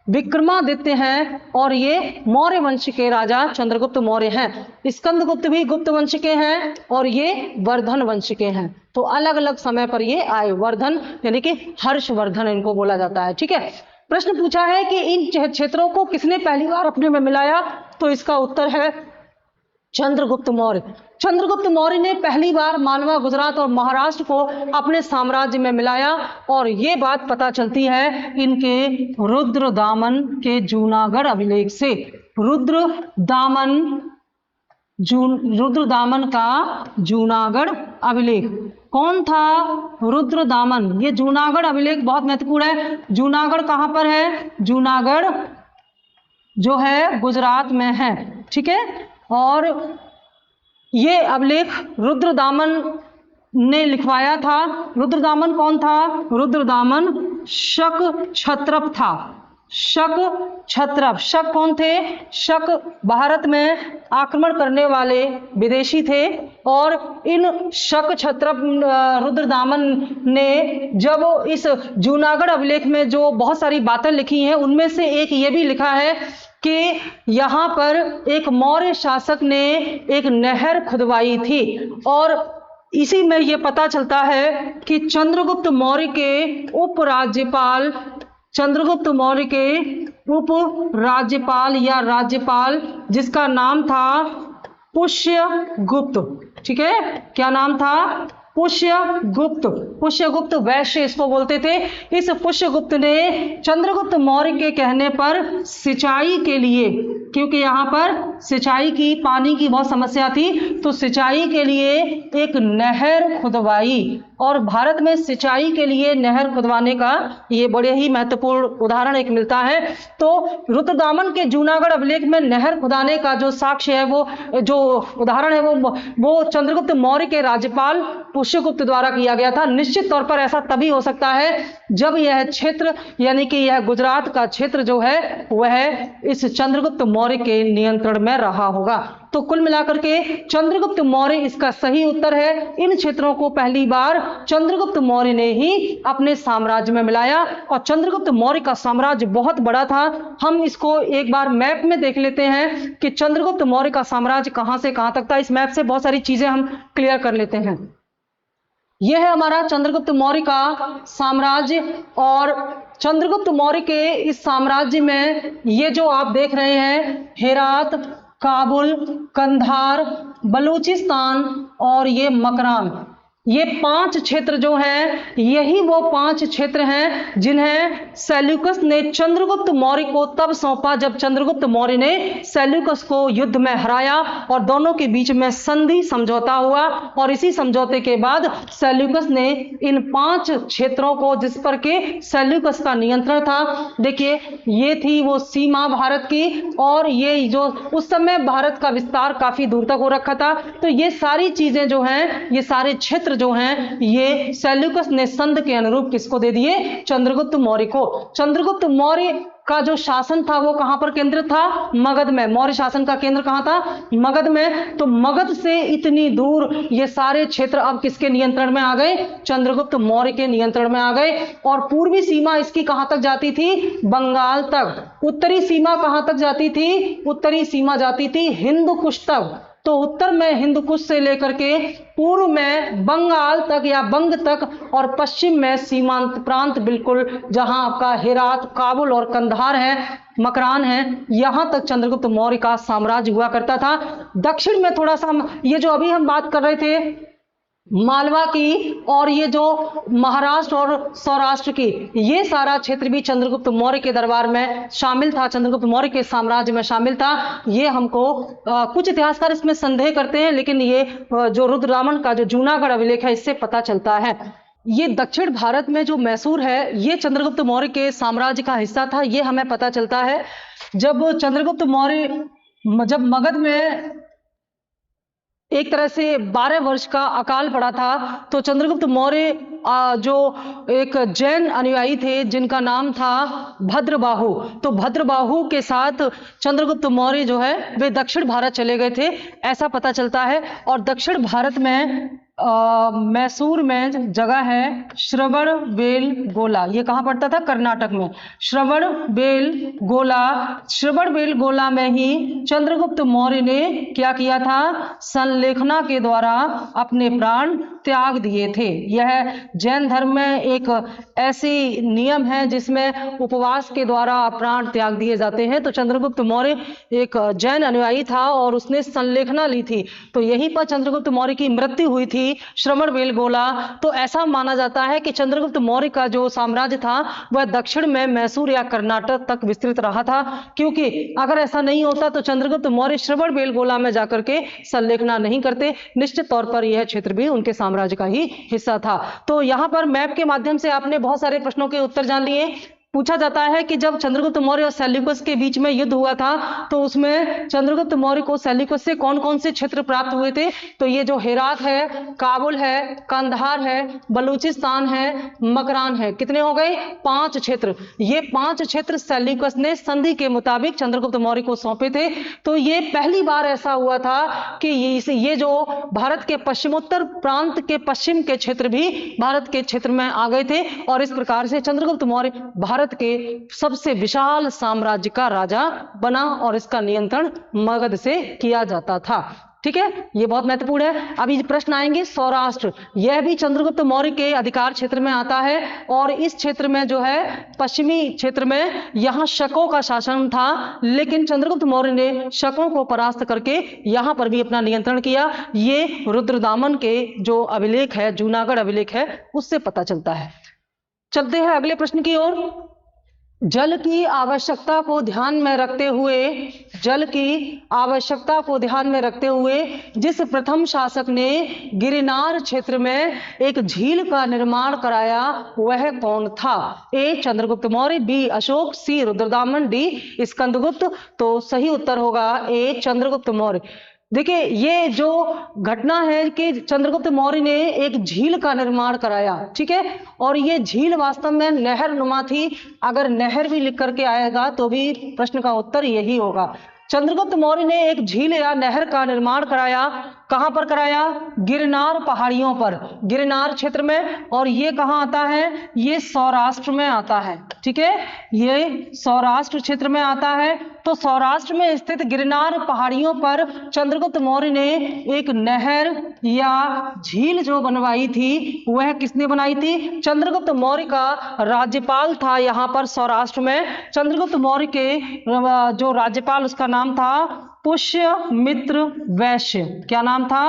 विक्रमादित्य हैं और ये मौर्य वंश के राजा चंद्रगुप्त मौर्य हैं। स्कंदगुप्त भी गुप्त वंश के हैं और ये वर्धन वंश के हैं। तो अलग अलग समय पर ये आए। वर्धन यानी कि हर्षवर्धन इनको बोला जाता है। ठीक है, प्रश्न पूछा है कि इन क्षेत्रों को किसने पहली बार अपने में मिलाया, तो इसका उत्तर है चंद्रगुप्त मौर्य। चंद्रगुप्त मौर्य ने पहली बार मालवा, गुजरात और महाराष्ट्र को अपने साम्राज्य में मिलाया और ये बात पता चलती है इनके रुद्रदामन के जूनागढ़ अभिलेख से। रुद्रदामन का जूनागढ़ अभिलेख कौन था? रुद्रदामन। ये जूनागढ़ अभिलेख बहुत महत्वपूर्ण है। जूनागढ़ कहां पर है? जूनागढ़ जो है गुजरात में है। ठीक है, और ये अभिलेख रुद्रदामन ने लिखवाया था। रुद्रदामन कौन था? रुद्रदामन शक क्षत्रप था। शक क्षत्रप। शक कौन थे? शक भारत में आक्रमण करने वाले विदेशी थे और इन शक क्षत्रप रुद्रदामन ने जब इस जूनागढ़ अभिलेख में जो बहुत सारी बातें लिखी हैं उनमें से एक ये भी लिखा है कि यहाँ पर एक मौर्य शासक ने एक नहर खुदवाई थी और इसी में ये पता चलता है कि चंद्रगुप्त मौर्य के उप राज्यपाल या राज्यपाल जिसका नाम था पुष्यगुप्त। ठीक है, क्या नाम था? पुष्यगुप्त। पुष्यगुप्त वैश्य इसको बोलते थे। इस पुष्यगुप्त ने चंद्रगुप्त मौर्य के कहने पर सिंचाई के लिए, क्योंकि यहाँ पर सिंचाई की, पानी की बहुत समस्या थी, तो सिंचाई के लिए एक नहर खुदवाई। और भारत में सिंचाई के लिए नहर खुदवाने का ये बड़े ही महत्वपूर्ण उदाहरण एक मिलता है। तो रुद्रदामन के जूनागढ़ अभिलेख में नहर खुदाने का जो साक्ष्य है, वो जो उदाहरण है, वो चंद्रगुप्त मौर्य के राज्यपाल पुष्यगुप्त द्वारा किया गया था। निश्चित तौर पर ऐसा तभी हो सकता है जब यह क्षेत्र यानी कि यह गुजरात का क्षेत्र जो है वह इस चंद्रगुप्त मौर्य के नियंत्रण में रहा होगा। तो कुल मिलाकर के चंद्रगुप्त मौर्य इसका सही उत्तर है। इन क्षेत्रों को पहली बार चंद्रगुप्त मौर्य ने ही अपने साम्राज्य में मिलाया और चंद्रगुप्त मौर्य का साम्राज्य बहुत बड़ा था। हम इसको एक बार मैप में देख लेते हैं कि चंद्रगुप्त मौर्य का साम्राज्य कहां से कहां तक था। इस मैप से बहुत सारी चीजें हम क्लियर कर लेते हैं। यह है हमारा चंद्रगुप्त मौर्य का साम्राज्य और चंद्रगुप्त मौर्य के इस साम्राज्य में ये जो आप देख रहे हैं, हेरात, काबुल, कंधार, बलूचिस्तान और ये मकरान, ये 5 क्षेत्र जो हैं, यही वो 5 क्षेत्र हैं जिन्हें सेल्यूकस ने चंद्रगुप्त मौर्य को तब सौंपा जब चंद्रगुप्त मौर्य ने सेल्यूकस को युद्ध में हराया और दोनों के बीच में संधि समझौता हुआ और इसी समझौते के बाद सेल्यूकस ने इन 5 क्षेत्रों को, जिस पर के सेल्यूकस का नियंत्रण था, देखिए ये थी वो सीमा भारत की और ये जो उस समय भारत का विस्तार काफी दूर तक हो रखा था। तो ये सारी चीजें जो हैं, ये सारे क्षेत्र जो हैं, ये सेल्यूकस ने संध के अनुरूप किसको दे दिए? चंद्रगुप्त मौर्य को। चंद्रगुप्त मौर्य का जो शासन था वो कहां पर केंद्रित था? मगध में। मौर्य शासन का केंद्र कहां था? मगध में। तो मगध से इतनी दूर ये सारे क्षेत्र अब किसके नियंत्रण में आ गए? चंद्रगुप्त मौर्य के नियंत्रण में आ गए। और पूर्वी सीमा इसकी कहां तक जाती थी? बंगाल तक। उत्तरी सीमा कहां तक जाती थी? उत्तरी सीमा जाती थी हिंदकुश तक। तो उत्तर में हिंदकुश से लेकर के पूर्व में बंगाल तक या बंग तक और पश्चिम में सीमांत प्रांत, बिल्कुल जहां आपका हेरात, काबुल और कंधार है, मकरान है, यहां तक चंद्रगुप्त मौर्य का साम्राज्य हुआ करता था। दक्षिण में थोड़ा सा, ये जो अभी हम बात कर रहे थे मालवा की और ये जो महाराष्ट्र और सौराष्ट्र की, ये सारा क्षेत्र भी चंद्रगुप्त मौर्य के दरबार में शामिल था, चंद्रगुप्त मौर्य के साम्राज्य में शामिल था। ये हमको कुछ इतिहासकार इसमें संदेह करते हैं, लेकिन ये जो रुद्रदामन का जो जूनागढ़ अभिलेख है इससे पता चलता है। ये दक्षिण भारत में जो मैसूर है, ये चंद्रगुप्त मौर्य के साम्राज्य का हिस्सा था। ये हमें पता चलता है जब चंद्रगुप्त मौर्य जब मगध में एक तरह से 12 वर्ष का अकाल पड़ा था, तो चंद्रगुप्त मौर्य जो एक जैन अनुयायी थे जिनका नाम था भद्रबाहु, तो भद्रबाहु के साथ चंद्रगुप्त मौर्य जो है वे दक्षिण भारत चले गए थे, ऐसा पता चलता है। और दक्षिण भारत में मैसूर में जगह है श्रवणबेलगोला। ये कहाँ पड़ता था? कर्नाटक में। श्रवणबेलगोला, श्रवणबेलगोला में ही चंद्रगुप्त मौर्य ने क्या किया था? संलेखना के द्वारा अपने प्राण त्याग दिए थे। यह जैन धर्म में एक ऐसी नियम है जिसमें उपवास के द्वारा प्राण त्याग दिए जाते हैं। तो चंद्रगुप्त मौर्य एक जैन अनुयायी था और उसने संलेखना ली थी, तो यहीं पर चंद्रगुप्त मौर्य की मृत्यु हुई थी, श्रवणबेलगोला। तो ऐसा माना जाता है कि चंद्रगुप्त मौर्य का जो साम्राज्य था वह दक्षिण में मैसूर या कर्नाटक तक विस्तृत रहा था, क्योंकि अगर ऐसा नहीं होता तो चंद्रगुप्त मौर्य श्रवणबेलगोला में जाकर के संलेखना नहीं करते। निश्चित तौर पर यह क्षेत्र भी उनके साम्राज्य का ही हिस्सा था। तो यहां पर मैप के माध्यम से आपने बहुत सारे प्रश्नों के उत्तर जान लिए। पूछा जाता है कि जब चंद्रगुप्त मौर्य और सेल्यूकस के बीच में युद्ध हुआ था तो उसमें चंद्रगुप्त मौर्य को सेल्यूकस से कौन कौन से क्षेत्र प्राप्त हुए थे? तो ये जो हेरात है, काबुल है, कंधार है, बलूचिस्तान है, मकरान है। कितने हो गए? 5 क्षेत्र। ये 5 क्षेत्र सेल्यूकस ने संधि के मुताबिक चंद्रगुप्त मौर्य को सौंपे थे। तो ये पहली बार ऐसा हुआ था कि ये जो भारत के पश्चिमोत्तर प्रांत के पश्चिम के क्षेत्र भी भारत के क्षेत्र में आ गए थे, और इस प्रकार से चंद्रगुप्त मौर्य भारत के सबसे विशाल साम्राज्य का राजा बना और इसका नियंत्रण मगध से किया जाता था। ठीक है, ये बहुत महत्वपूर्ण है। अभी प्रश्न आएंगे सौराष्ट्र, यह भी चंद्रगुप्त मौर्य के अधिकार क्षेत्र में आता है, और इस क्षेत्र में जो है पश्चिमी क्षेत्र में यहां शकों का शासन था, लेकिन चंद्रगुप्त मौर्य ने शकों को परास्त करके यहां पर भी अपना नियंत्रण किया। ये रुद्रदामन के जो अभिलेख है, जूनागढ़ अभिलेख है, उससे पता चलता है। चलते हैं अगले प्रश्न की ओर। जल की आवश्यकता को ध्यान में रखते हुए, जल की आवश्यकता को ध्यान में रखते हुए जिस प्रथम शासक ने गिरनार क्षेत्र में एक झील का निर्माण कराया वह कौन था? ए चंद्रगुप्त मौर्य, बी अशोक, सी रुद्रदामन, डी स्कंदगुप्त। तो सही उत्तर होगा ए चंद्रगुप्त मौर्य। देखिए, ये जो घटना है कि चंद्रगुप्त मौर्य ने एक झील का निर्माण कराया, ठीक है, और ये झील वास्तव में नहर नुमा थी। अगर नहर भी लिख करके आएगा तो भी प्रश्न का उत्तर यही होगा। चंद्रगुप्त मौर्य ने एक झील या नहर का निर्माण कराया। कहां पर कराया? गिरनार पहाड़ियों पर, गिरनार क्षेत्र में। और ये कहां आता है? ये सौराष्ट्र में आता है। ठीक है, ये सौराष्ट्र क्षेत्र में आता है। तो सौराष्ट्र में स्थित गिरनार पहाड़ियों पर चंद्रगुप्त मौर्य ने एक नहर या झील जो बनवाई थी, वह किसने बनाई थी? चंद्रगुप्त मौर्य का राज्यपाल था यहां पर सौराष्ट्र में। चंद्रगुप्त मौर्य के जो राज्यपाल, उसका नाम था पुष्यमित्र वैश्य। क्या नाम था?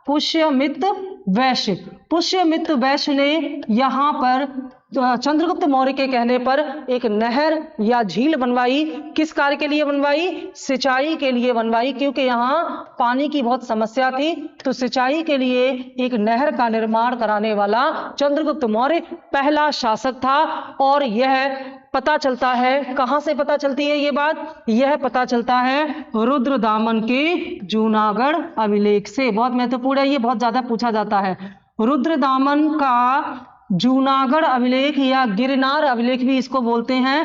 पुष्यमित्र वैश्य। पुष्यमित्र वैश्य ने यहां पर चंद्रगुप्त मौर्य के कहने पर एक नहर या झील बनवाई। किस कार्य के लिए बनवाई? सिंचाई के लिए बनवाई, क्योंकि यहाँ पानी की बहुत समस्या थी। तो सिंचाई के लिए एक नहर का निर्माण कराने वाला चंद्रगुप्त मौर्य पहला शासक था। और यह पता चलता है, कहां से पता चलती है ये बात? यह पता चलता है रुद्रदामन के जूनागढ़ अभिलेख से। बहुत महत्वपूर्ण है, ये बहुत ज्यादा पूछा जाता है। रुद्रदामन का जूनागढ़ अभिलेख या गिरनार अभिलेख भी इसको बोलते हैं।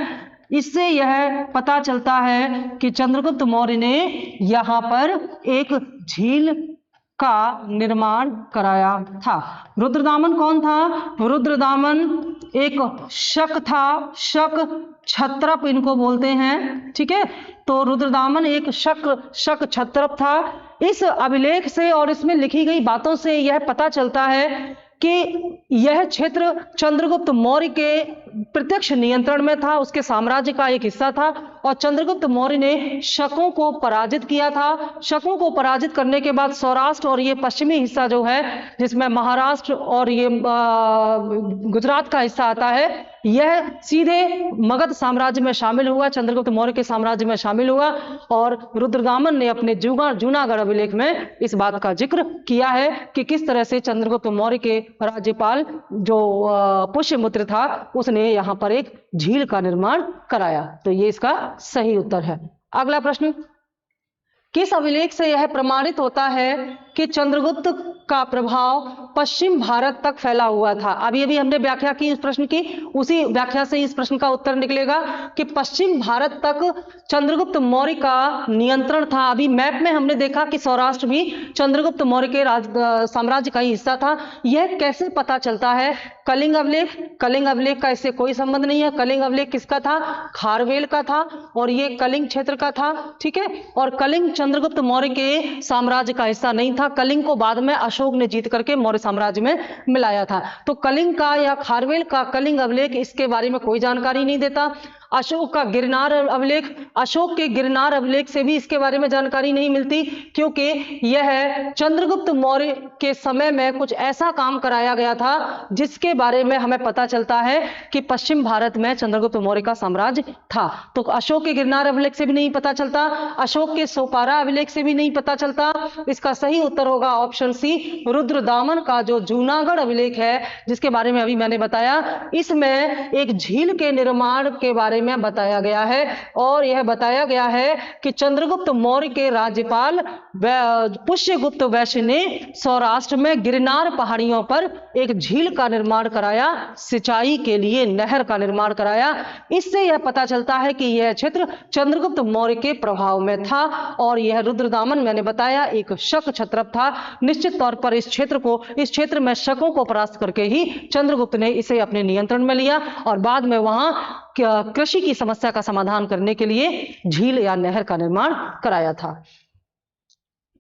इससे यह पता चलता है कि चंद्रगुप्त मौर्य ने यहां पर एक झील का निर्माण कराया था। रुद्रदामन कौन था? रुद्रदामन एक शक था, शक क्षत्रप इनको बोलते हैं। ठीक है, तो रुद्रदामन एक शक क्षत्रप था। इस अभिलेख से और इसमें लिखी गई बातों से यह पता चलता है कि यह क्षेत्र चंद्रगुप्त मौर्य के प्रत्यक्ष नियंत्रण में था, उसके साम्राज्य का एक हिस्सा था। और चंद्रगुप्त मौर्य ने शकों को पराजित किया था। शकों को पराजित करने के बाद सौराष्ट्र और ये पश्चिमी हिस्सा जो है, जिसमें महाराष्ट्र और ये गुजरात का हिस्सा आता है, यह सीधे मगध साम्राज्य में शामिल हुआ, चंद्रगुप्त मौर्य के साम्राज्य में शामिल हुआ। और रुद्रदामन ने अपने जूनागढ़ अभिलेख में इस बात का जिक्र किया है कि किस तरह से चंद्रगुप्त मौर्य के राज्यपाल जो पुष्यमित्र था, उसने यहां पर एक झील का निर्माण कराया। तो ये इसका सही उत्तर है। अगला प्रश्न, किस अभिलेख से यह प्रमाणित होता है कि चंद्रगुप्त का प्रभाव पश्चिम भारत तक फैला हुआ था। अभी अभी हमने व्याख्या की इस प्रश्न की, उसी व्याख्या से इस प्रश्न का उत्तर निकलेगा कि पश्चिम भारत तक चंद्रगुप्त मौर्य का नियंत्रण था। अभी मैप में हमने देखा कि सौराष्ट्र भी चंद्रगुप्त मौर्य के साम्राज्य का ही हिस्सा था। यह कैसे पता चलता है? कलिंग अभिलेख, कलिंग अभिलेख का इससे कोई संबंध नहीं है। कलिंग अभिलेख किसका था? खारवेल का था, और ये कलिंग क्षेत्र का था, ठीक है। और कलिंग चंद्रगुप्त मौर्य के साम्राज्य का हिस्सा नहीं था। कलिंग को बाद में अशोक ने जीत करके मौर्य साम्राज्य में मिलाया था। तो कलिंग का या खारवेल का कलिंग अभिलेख, इसके बारे में कोई जानकारी नहीं देता। अशोक का गिरनार अभिलेख, अशोक के गिरनार अभिलेख से भी इसके बारे में जानकारी नहीं मिलती, क्योंकि यह चंद्रगुप्त मौर्य के समय में कुछ ऐसा काम कराया गया था जिसके बारे में हमें पता चलता है कि पश्चिम भारत में चंद्रगुप्त मौर्य का साम्राज्य था। तो अशोक के गिरनार अभिलेख से भी नहीं पता चलता, अशोक के सोपारा अभिलेख से भी नहीं पता चलता। इसका सही उत्तर होगा ऑप्शन सी, रुद्रदामन का जो जूनागढ़ अभिलेख है, जिसके बारे में अभी मैंने बताया, इसमें एक झील के निर्माण के बारे में बताया गया है। और यह बताया गया है कि चंद्रगुप्त मौर्य के राज्यपाल पुष्यगुप्त वैश्य ने सौराष्ट्र में गिरनार पहाड़ियों पर एक झील का निर्माण कराया, सिंचाई के लिए नहर का निर्माण कराया। इससे यह पता चलता है कि यह क्षेत्र चंद्रगुप्त मौर्य के प्रभाव में था। और यह रुद्रदामन मैंने बताया एक शक क्षत्रप था। निश्चित तौर पर इस क्षेत्र में शकों को परास्त करके ही चंद्रगुप्त ने इसे अपने नियंत्रण में लिया, और बाद में वहां कृषि की समस्या का समाधान करने के लिए झील या नहर का निर्माण कराया था।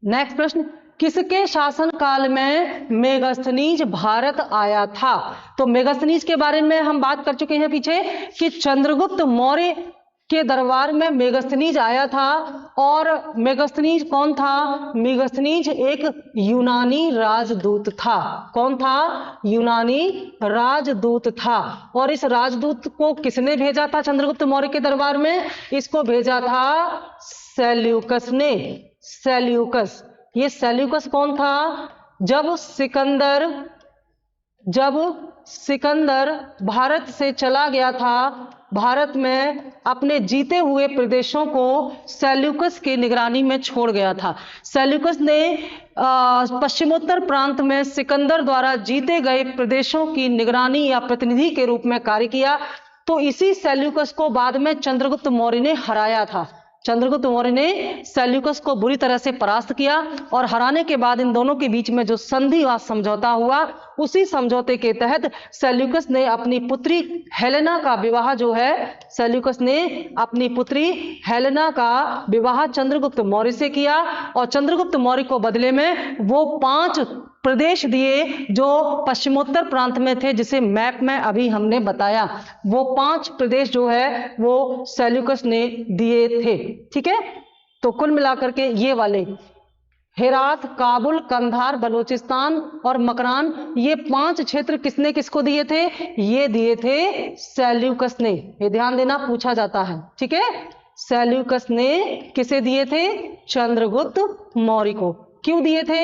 नेक्स्ट प्रश्न, किसके शासन काल में मेगास्थनीज भारत आया था? तो मेगास्थनीज के बारे में हम बात कर चुके हैं पीछे कि चंद्रगुप्त मौर्य के दरबार में मेगास्थनीज आया था। और मेगास्थनीज कौन था? मेगास्थनीज एक यूनानी राजदूत था। कौन था? यूनानी राजदूत था। और इस राजदूत को किसने भेजा था चंद्रगुप्त मौर्य के दरबार में? इसको भेजा था सेल्यूकस ने। सेल्यूकस, ये सेल्यूकस कौन था? जब सिकंदर भारत से चला गया था, भारत में अपने जीते हुए प्रदेशों को सेल्यूकस की निगरानी में छोड़ गया था। सेल्यूकस ने पश्चिमोत्तर प्रांत में सिकंदर द्वारा जीते गए प्रदेशों की निगरानी या प्रतिनिधि के रूप में कार्य किया। तो इसी सेल्यूकस को बाद में चंद्रगुप्त मौर्य ने हराया था। चंद्रगुप्त मौर्य ने सेल्यूकस को बुरी तरह से परास्त किया, और हराने के बाद इन दोनों के बीच में जो संधि व समझौता हुआ, उसी समझौते के तहत सेल्यूकस ने अपनी पुत्री हेलेना का विवाह चंद्रगुप्त मौर्य से किया। और चंद्रगुप्त मौर्य को बदले में वो 5 प्रदेश दिए जो पश्चिमोत्तर प्रांत में थे, जिसे मैप में अभी हमने बताया। वो 5 प्रदेश जो है वो सेल्यूकस ने दिए थे, ठीक है। तो कुल मिलाकर के ये वाले हेरात, काबुल, कंधार, बलूचिस्तान और मकरान, ये 5 क्षेत्र किसने किसको दिए थे? ये दिए थे सेल्यूकस ने। ये ध्यान देना, पूछा जाता है, ठीक है। सेल्यूकस ने किसे दिए थे? चंद्रगुप्त मौर्य को। क्यों दिए थे?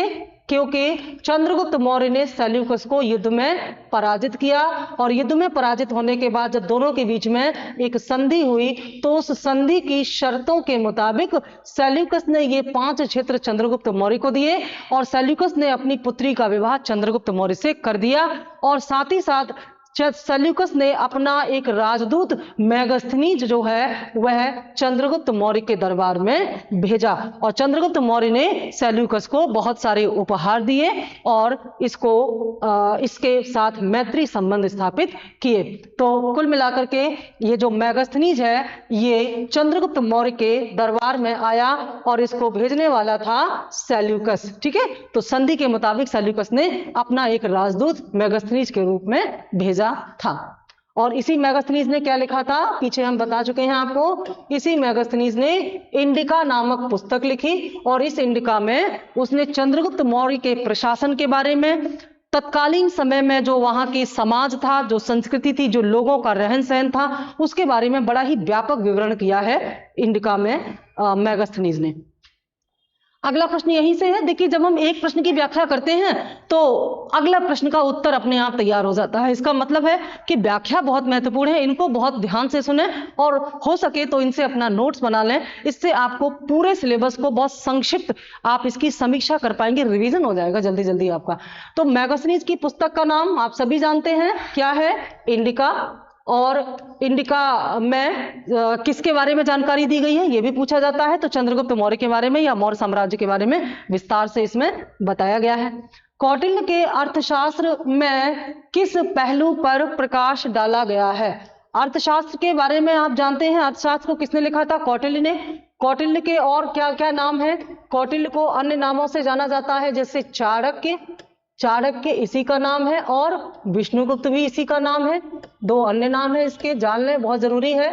क्योंकि चंद्रगुप्त मौर्य ने सेल्यूकस को युद्ध में पराजित किया, और युद्ध में पराजित होने के बाद जब दोनों के बीच में एक संधि हुई, तो उस संधि की शर्तों के मुताबिक सेल्यूकस ने ये 5 क्षेत्र चंद्रगुप्त मौर्य को दिए, और सेल्यूकस ने अपनी पुत्री का विवाह चंद्रगुप्त मौर्य से कर दिया। और साथ ही साथ सेल्यूकस ने अपना एक राजदूत मेगास्थनीज जो है वह चंद्रगुप्त मौर्य के दरबार में भेजा, और चंद्रगुप्त मौर्य ने सेल्यूकस को बहुत सारे उपहार दिए और इसके साथ मैत्री संबंध स्थापित किए। तो कुल मिलाकर के ये जो मेगास्थनीज है ये चंद्रगुप्त मौर्य के दरबार में आया, और इसको भेजने वाला था सेल्यूकस, ठीक है। तो संधि के मुताबिक सेल्यूकस ने अपना एक राजदूत मेगास्थनीज के रूप में भेजा था। और इसी मेगास्थनीज ने क्या लिखा था? पीछे हम बता चुके हैं आपको। इसी मेगास्थनीज ने इंडिका नामक पुस्तक लिखी, और इस इंडिका में उसने चंद्रगुप्त मौर्य के प्रशासन के बारे में, तत्कालीन समय में जो वहां की समाज था, जो संस्कृति थी, जो लोगों का रहन सहन था, उसके बारे में बड़ा ही व्यापक विवरण किया है इंडिका में मेगास्थनीज ने। अगला प्रश्न यहीं से है। देखिए, जब हम एक प्रश्न की व्याख्या करते हैं तो अगला प्रश्न का उत्तर अपने आप तैयार हो जाता है। इसका मतलब है कि व्याख्या बहुत महत्वपूर्ण है, इनको बहुत ध्यान से सुने और हो सके तो इनसे अपना नोट्स बना लें। इससे आपको पूरे सिलेबस को बहुत संक्षिप्त आप इसकी समीक्षा कर पाएंगे, रिवीजन हो जाएगा जल्दी जल्दी आपका। तो मैगस्नीज की पुस्तक का नाम आप सभी जानते हैं, क्या है? इंडिका। और इंडिका में किसके बारे में जानकारी दी गई है ये भी पूछा जाता है, तो चंद्रगुप्त मौर्य के बारे में या मौर्य साम्राज्य के बारे में विस्तार से इसमें बताया गया है। कौटिल्य के अर्थशास्त्र में किस पहलू पर प्रकाश डाला गया है? अर्थशास्त्र के बारे में आप जानते हैं, अर्थशास्त्र को किसने लिखा था? कौटिल्य ने। कौटिल्य के और क्या क्या नाम है? कौटिल्य को अन्य नामों से जाना जाता है, जैसे चाणक्य, चाणक्य इसी का नाम है, और विष्णुगुप्त भी इसी का नाम है। दो अन्य नाम है इसके, जान लें, बहुत जरूरी है।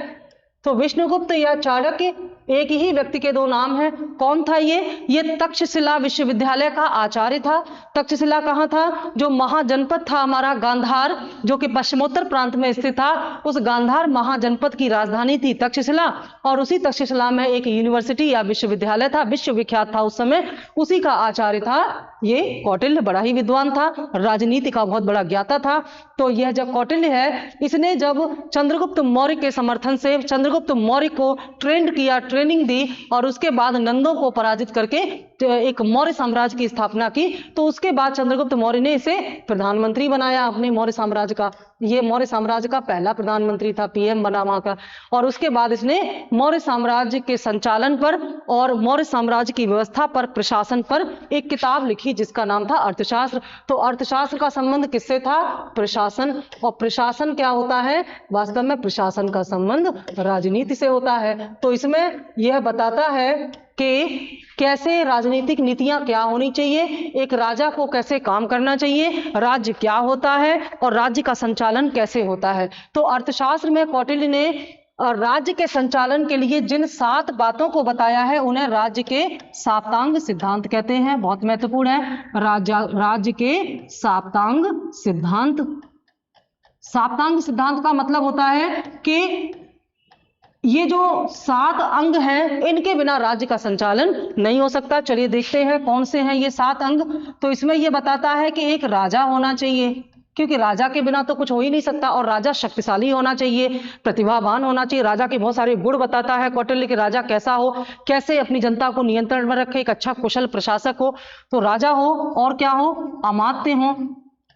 तो विष्णुगुप्त या चाणक्य एक ही व्यक्ति के दो नाम हैं। कौन था ये तक्षशिला विश्वविद्यालय का आचार्य था। तक्षशिला कहाँ था? जो महाजनपद था हमारा गांधार, जो कि पश्चिमोत्तर प्रांत में स्थित था, उस गांधार महाजनपद की राजधानी थी तक्षशिला। और उसी तक्षशिला में एक यूनिवर्सिटी या विश्वविद्यालय था, विश्वविख्यात था उस समय, उसी का आचार्य था ये कौटिल्य। बड़ा ही विद्वान था, राजनीति का बहुत बड़ा ज्ञाता था। तो यह जब कौटिल्य है, इसने जब चंद्रगुप्त मौर्य के समर्थन से चंद्रगुप्त मौर्य को ट्रेंड किया, ट्रेनिंग दी, और उसके बाद नंदों को पराजित करके एक मौर्य साम्राज्य की स्थापना की। तो उसके बाद चंद्रगुप्त मौर्य ने इसे प्रधानमंत्री बनाया अपने मौर्य साम्राज्य का। ये मौर्य साम्राज्य का पहला प्रधानमंत्री था, पीएम बना वहां का। और उसके बाद इसने मौर्य साम्राज्य के संचालन पर और मौर्य साम्राज्य की व्यवस्था पर, प्रशासन पर एक किताब लिखी जिसका नाम था अर्थशास्त्र। तो अर्थशास्त्र का संबंध किससे था? प्रशासन। और प्रशासन क्या होता है? वास्तव में प्रशासन का संबंध राजनीति से होता है। तो इसमें यह बताता है कि कैसे राजनीतिक नीतियां क्या होनी चाहिए, एक राजा को कैसे काम करना चाहिए, राज्य क्या होता है और राज्य का संचालन कैसे होता है। तो अर्थशास्त्र में कौटिल्य ने राज्य के संचालन के लिए जिन 7 बातों को बताया है उन्हें राज्य के साप्तांग सिद्धांत कहते हैं। बहुत महत्वपूर्ण है, राज्य के साप्तांग सिद्धांत। साप्तांग सिद्धांत का मतलब होता है कि ये जो 7 अंग हैं, इनके बिना राज्य का संचालन नहीं हो सकता। चलिए देखते हैं कौन से हैं ये 7 अंग। तो इसमें ये बताता है कि एक राजा होना चाहिए, क्योंकि राजा के बिना तो कुछ हो ही नहीं सकता, और राजा शक्तिशाली होना चाहिए, प्रतिभावान होना चाहिए। राजा के बहुत सारे गुण बताता है कौटिल्य कि राजा कैसा हो, कैसे अपनी जनता को नियंत्रण में रखे, एक अच्छा कुशल प्रशासक हो। तो राजा हो, और क्या हो? अमात्य हो,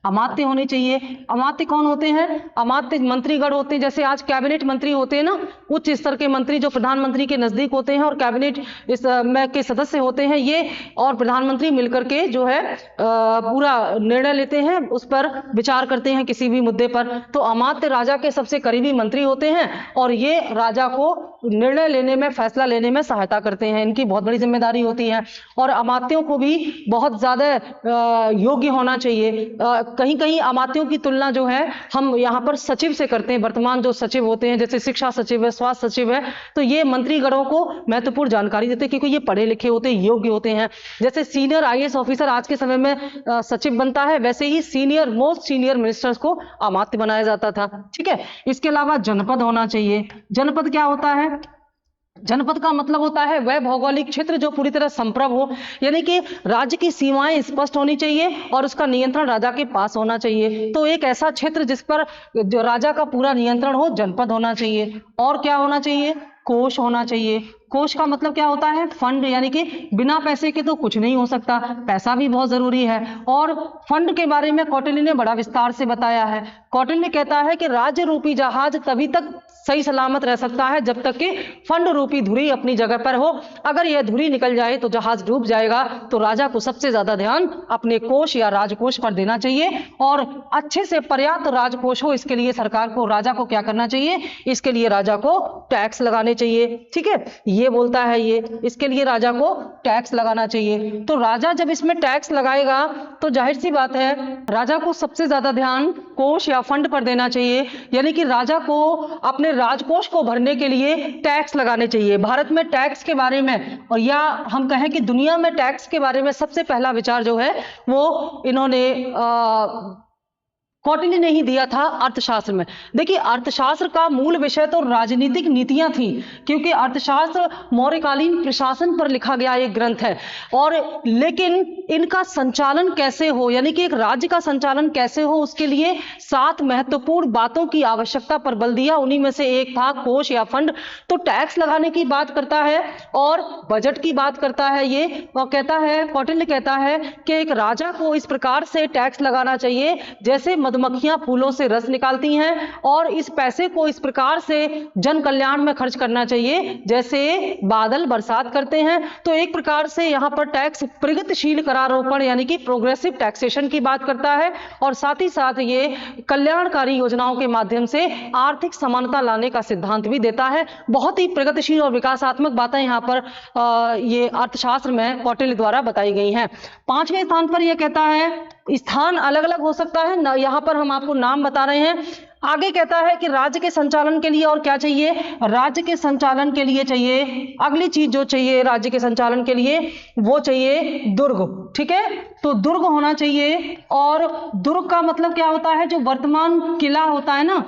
अमात्य होने चाहिए। अमात्य कौन होते हैं? अमात्य मंत्रीगण होते हैं, जैसे आज कैबिनेट मंत्री होते हैं ना, उच्च स्तर के मंत्री जो प्रधानमंत्री के नजदीक होते हैं और कैबिनेट में के सदस्य होते हैं, ये और प्रधानमंत्री मिलकर के जो है पूरा निर्णय लेते हैं, उस पर विचार करते हैं किसी भी मुद्दे पर। तो अमात्य राजा के सबसे करीबी मंत्री होते हैं और ये राजा को निर्णय लेने में, फैसला लेने में सहायता करते हैं। इनकी बहुत बड़ी जिम्मेदारी होती है। और अमात्यों को भी बहुत ज्यादा योग्य होना चाहिए। कहीं कहीं अमात्यों की तुलना जो है हम यहाँ पर सचिव से करते हैं। वर्तमान जो सचिव होते हैं, जैसे शिक्षा सचिव है, स्वास्थ्य सचिव है, तो ये मंत्रीगणों को महत्वपूर्ण जानकारी देते हैं क्योंकि ये पढ़े लिखे होते हैं, योग्य होते हैं। जैसे सीनियर आईएएस ऑफिसर आज के समय में सचिव बनता है, वैसे ही मोस्ट सीनियर मिनिस्टर्स को अमात्य बनाया जाता था। ठीक है। इसके अलावा जनपद होना चाहिए। जनपद क्या होता है? जनपद का मतलब होता है वह भौगोलिक क्षेत्र जो पूरी तरह संप्रभ हो, यानी कि राज्य की सीमाएं स्पष्ट होनी चाहिए और उसका नियंत्रण राजा के पास होना चाहिए। तो एक ऐसा क्षेत्र जिस पर जो राजा का पूरा नियंत्रण हो, जनपद होना चाहिए। और क्या होना चाहिए? कोष होना चाहिए। कोष का मतलब क्या होता है? फंड, यानी कि बिना पैसे के तो कुछ नहीं हो सकता, पैसा भी बहुत जरूरी है। और फंड के बारे में कौटिल्य ने बड़ा विस्तार से बताया है। कौटिल्य कहता है कि राज्य रूपी जहाज तभी तक सही सलामत रह सकता है जब तक कि फंड रूपी धुरी अपनी जगह पर हो। अगर यह धुरी निकल जाए तो जहाज डूब जाएगा। तो राजा को सबसे ज्यादा ध्यान अपने कोष या राजकोष पर देना चाहिए और अच्छे से पर्याप्त राजकोष हो, इसके लिए सरकार को, राजा को क्या करना चाहिए? इसके लिए राजा को टैक्स लगाने चाहिए। ठीक है, ये बोलता है ये, इसके लिए राजा को टैक्स लगाना चाहिए। तो राजा जब इसमें टैक्स लगाएगा तो जाहिर सी बात है राजा को सबसे ज्यादा ध्यान कोष या फंड पर देना चाहिए, यानी कि राजा को अपने राजकोष को भरने के लिए टैक्स लगाने चाहिए। भारत में टैक्स के बारे में, और या हम कहें कि दुनिया में टैक्स के बारे में सबसे पहला विचार जो है वो इन्होंने कौटिल्य ने ही दिया था अर्थशास्त्र में। देखिए, अर्थशास्त्र का मूल विषय तो राजनीतिक नीतियां थी, क्योंकि अर्थशास्त्र मौर्यकालीन प्रशासन पर लिखा गया एक ग्रंथ है। और लेकिन इनका संचालन कैसे हो, यानी कि एक राज्य का संचालन कैसे हो, उसके लिए 7 महत्वपूर्ण बातों की आवश्यकता पर बल दिया। उन्हीं में से एक था कोष या फंड। तो टैक्स लगाने की बात करता है और बजट की बात करता है ये, और कहता है, कौटिल्य कहता है कि एक राजा को इस प्रकार से टैक्स लगाना चाहिए जैसे मधुमक्खियां फूलों से रस निकालती हैं, और इस पैसे को इस प्रकार से जन कल्याण में खर्च करना चाहिए जैसे बादल बरसात करते हैं। तो एक प्रकार से यहां पर टैक्स प्रगतिशील करारोपण यानी कि प्रोग्रेसिव टैक्सेशन की बात करता है, और साथ ही साथ ये कल्याणकारी योजनाओं के माध्यम से आर्थिक समानता लाने का सिद्धांत भी देता है। बहुत ही प्रगतिशील और विकासात्मक बातें यहां पर ये अर्थशास्त्र में कौटिल्य द्वारा बताई गई हैं। 5वें स्थान पर यह कहता है, स्थान अलग अलग हो सकता है ना, यहां पर हम आपको नाम बता रहे हैं। आगे कहता है कि राज्य के संचालन के लिए और क्या चाहिए, राज्य के संचालन के लिए चाहिए, अगली चीज जो चाहिए राज्य के संचालन के लिए वो चाहिए दुर्ग। ठीक है, तो दुर्ग होना चाहिए। और दुर्ग का मतलब क्या होता है, जो वर्तमान किला होता है ना,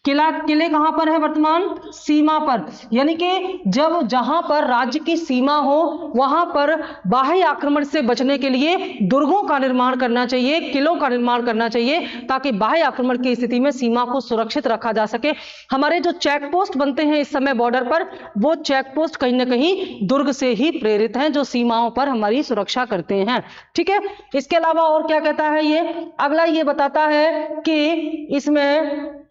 किले कहां पर है, वर्तमान सीमा पर, यानी कि जब जहां पर राज्य की सीमा हो वहां पर बाह्य आक्रमण से बचने के लिए दुर्गों का निर्माण करना चाहिए, किलों का निर्माण करना चाहिए, ताकि बाह्य आक्रमण की स्थिति में सीमा को सुरक्षित रखा जा सके। हमारे जो चेक पोस्ट बनते हैं इस समय बॉर्डर पर, वो चेक पोस्ट कहीं ना कहीं दुर्ग से ही प्रेरित हैं, जो सीमाओं पर हमारी सुरक्षा करते हैं। ठीक है, इसके अलावा और क्या कहता है ये, अगला ये बताता है कि इसमें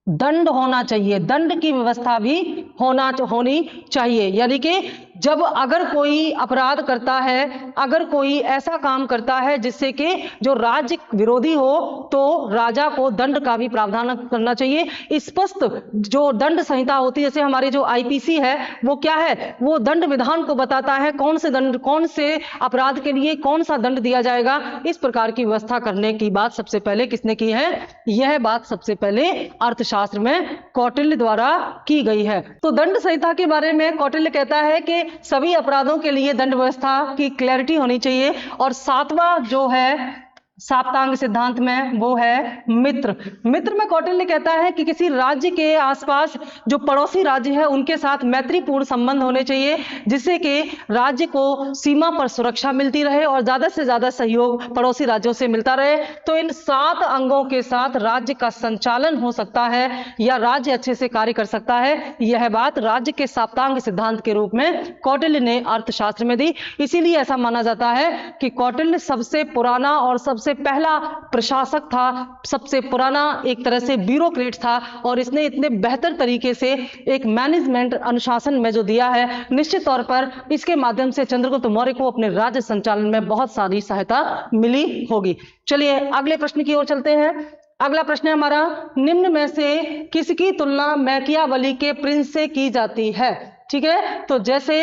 दंड होना चाहिए, दंड की व्यवस्था भी होनी चाहिए, यानी कि जब अगर कोई अपराध करता है, अगर कोई ऐसा काम करता है जिससे कि जो राज्य विरोधी हो, तो राजा को दंड का भी प्रावधान करना चाहिए। स्पष्ट जो दंड संहिता होती है, जैसे हमारी जो आईपीसी है वो क्या है, वो दंड विधान को बताता है, कौन से दंड, कौन से अपराध के लिए कौन सा दंड दिया जाएगा। इस प्रकार की व्यवस्था करने की बात सबसे पहले किसने की है, यह बात सबसे पहले अर्थशास्त्र में कौटिल्य द्वारा की गई है। तो दंड संहिता के बारे में कौटिल्य कहता है कि सभी अपराधों के लिए दंड व्यवस्था की क्लैरिटी होनी चाहिए। और 7वां जो है साप्तांग सिद्धांत में वो है मित्र। मित्र में कौटिल्य कहता है कि किसी राज्य के आसपास जो पड़ोसी राज्य है उनके साथ मैत्रीपूर्ण संबंध होने चाहिए, जिससे कि राज्य को सीमा पर सुरक्षा मिलती रहे और ज्यादा से ज्यादा सहयोग पड़ोसी राज्यों से मिलता रहे। तो इन 7 अंगों के साथ राज्य का संचालन हो सकता है या राज्य अच्छे से कार्य कर सकता है। यह बात राज्य के साप्तांग सिद्धांत के रूप में कौटिल्य ने अर्थशास्त्र में दी। इसीलिए ऐसा माना जाता है कि कौटिल्य सबसे पुराना और सबसे पहला प्रशासक था, सबसे पुराना एक तरह से ब्यूरोक्रेट था, और इसने इतने बेहतर तरीके से एक मैनेजमेंट अनुशासन में जो दिया है, निश्चित तौर पर इसके माध्यम से चंद्रगुप्त मौर्य को अपने राज्य संचालन में बहुत सारी सहायता मिली होगी। चलिए अगले प्रश्न की ओर चलते हैं। अगला प्रश्न है हमारा, निम्न में से किसकी तुलना मैकियावेली के प्रिंस से की जाती है। ठीक है, तो जैसे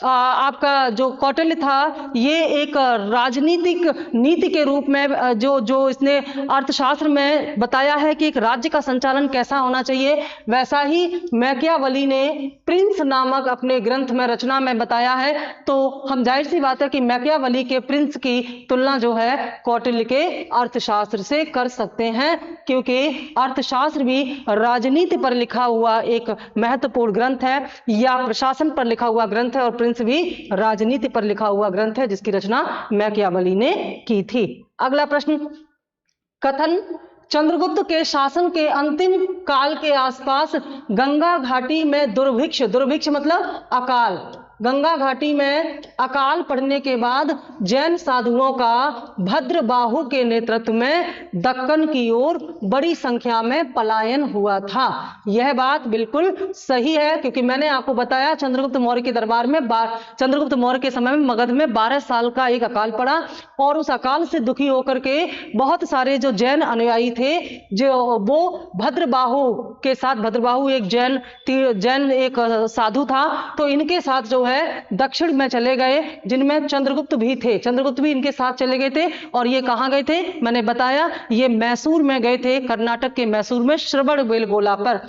आपका जो कौटिल्य था, ये एक राजनीतिक नीति के रूप में जो इसने अर्थशास्त्र में बताया है कि एक राज्य का संचालन कैसा होना चाहिए, वैसा ही मैकियावेली ने प्रिंस नामक अपने ग्रंथ में, रचना में बताया है। तो हम जाहिर सी बात है कि मैकियावेली के प्रिंस की तुलना जो है कौटिल्य के अर्थशास्त्र से कर सकते हैं, क्योंकि अर्थशास्त्र भी राजनीति पर लिखा हुआ एक महत्वपूर्ण ग्रंथ है, या प्रशासन पर लिखा हुआ ग्रंथ है, और प्रिंस भी राजनीति पर लिखा हुआ ग्रंथ है जिसकी रचना मैकियावेली ने की थी। अगला प्रश्न, कथन चंद्रगुप्त के शासन के अंतिम काल के आसपास गंगा घाटी में दुर्भिक्ष, दुर्भिक्ष मतलब अकाल, गंगा घाटी में अकाल पड़ने के बाद जैन साधुओं का भद्रबाहु के नेतृत्व में दक्कन की ओर बड़ी संख्या में पलायन हुआ था। यह बात बिल्कुल सही है, क्योंकि मैंने आपको बताया चंद्रगुप्त मौर्य के दरबार में चंद्रगुप्त मौर्य के समय में मगध में 12 साल का एक अकाल पड़ा, और उस अकाल से दुखी होकर के बहुत सारे जो जैन अनुयायी थे, जो वो भद्रबाहु के साथ, भद्रबाहु एक जैन एक साधु था, तो इनके साथ जो दक्षिण में चले गए, जिनमें चंद्रगुप्त भी थे, चंद्रगुप्त भी इनके साथ चले गए थे। और ये कहां गए थे, मैंने बताया ये मैसूर में गए थे, कर्नाटक के मैसूर में श्रवणबेलगोला पर।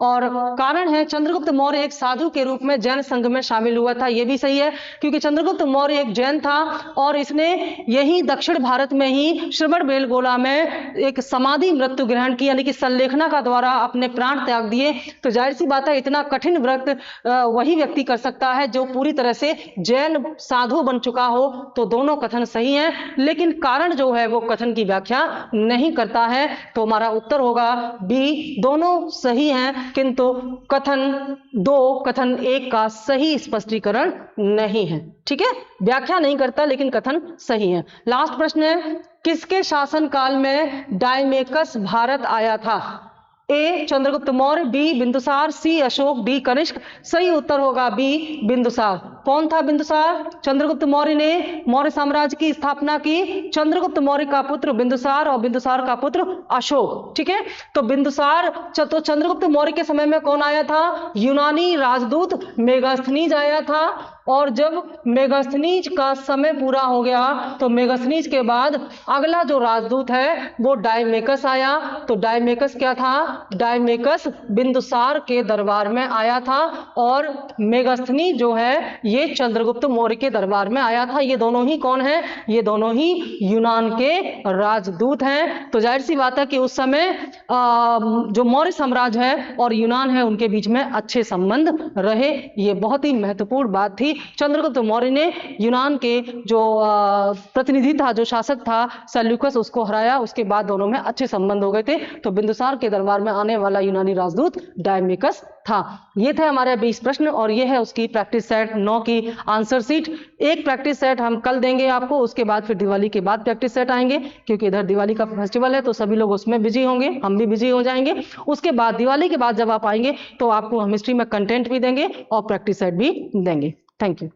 और कारण है चंद्रगुप्त मौर्य एक साधु के रूप में जैन संघ में शामिल हुआ था। यह भी सही है, क्योंकि चंद्रगुप्त मौर्य एक जैन था और इसने यही दक्षिण भारत में ही श्रवण बेलगोला में एक समाधि मृत्यु ग्रहण की, यानी कि संलेखना का द्वारा अपने प्राण त्याग दिए। तो जाहिर सी बात है इतना कठिन व्रत वही व्यक्ति कर सकता है जो पूरी तरह से जैन साधु बन चुका हो। तो दोनों कथन सही हैं, लेकिन कारण जो है वो कथन की व्याख्या नहीं करता है। तो हमारा उत्तर होगा बी, दोनों सही हैं किंतु कथन 2 कथन 1 का सही स्पष्टीकरण नहीं है। ठीक है, व्याख्या नहीं करता लेकिन कथन सही है। लास्ट प्रश्न है, किसके शासनकाल में डायमेकस भारत आया था? ए चंद्रगुप्त मौर्य, बी बिंदुसार, सी अशोक, डी कनिष्क। सही उत्तर होगा बी बिंदुसार। कौन था बिंदुसार? चंद्रगुप्त मौर्य ने मौर्य साम्राज्य की स्थापना की। चंद्रगुप्त मौर्य का पुत्र बिंदुसार और बिंदुसार का पुत्र अशोक। ठीक है, तो बिंदुसार तो चंद्रगुप्त मौर्य के समय में कौन आया था? यूनानी राजदूत मेगास्थनीज आया था। और जब मेगास्थनीज का समय पूरा हो गया तो मेगास्थनीज के बाद अगला जो राजदूत है वो डायमेकस आया। तो डायमेकस क्या था? डायमेकस बिंदुसार के दरबार में आया था और मेगास्थनीज जो है ये चंद्रगुप्त मौर्य के दरबार में आया था। ये दोनों ही कौन है? ये दोनों ही यूनान के राजदूत हैं। तो जाहिर सी बात है कि उस समय जो मौर्य साम्राज्य है और यूनान है उनके बीच में अच्छे संबंध रहे। ये बहुत ही महत्वपूर्ण बात थी। चंद्रगुप्त मौर्य ने यूनान के जो प्रतिनिधि था, जो शासक था सेल्यूकस, उसको हराया। उसके बाद दोनों में अच्छे संबंध हो गए थे। तो बिंदुसार के दरबार में आने वाला यूनानी राजदूत डायमेकस था। ये थे हमारे 20 प्रश्न और ये है उसकी प्रैक्टिस सेट 9 की आंसर सीट। एक प्रैक्टिस सेट हम कल देंगे आपको, उसके बाद फिर दिवाली के बाद प्रैक्टिस सेट आएंगे, क्योंकि इधर दिवाली का फेस्टिवल है तो सभी लोग उसमें बिजी होंगे, हम भी बिजी हो जाएंगे। उसके बाद दिवाली के बाद जब आप आएंगे तो आपको हम हिस्ट्री में कंटेंट भी देंगे और प्रैक्टिस सेट भी देंगे। Thank you.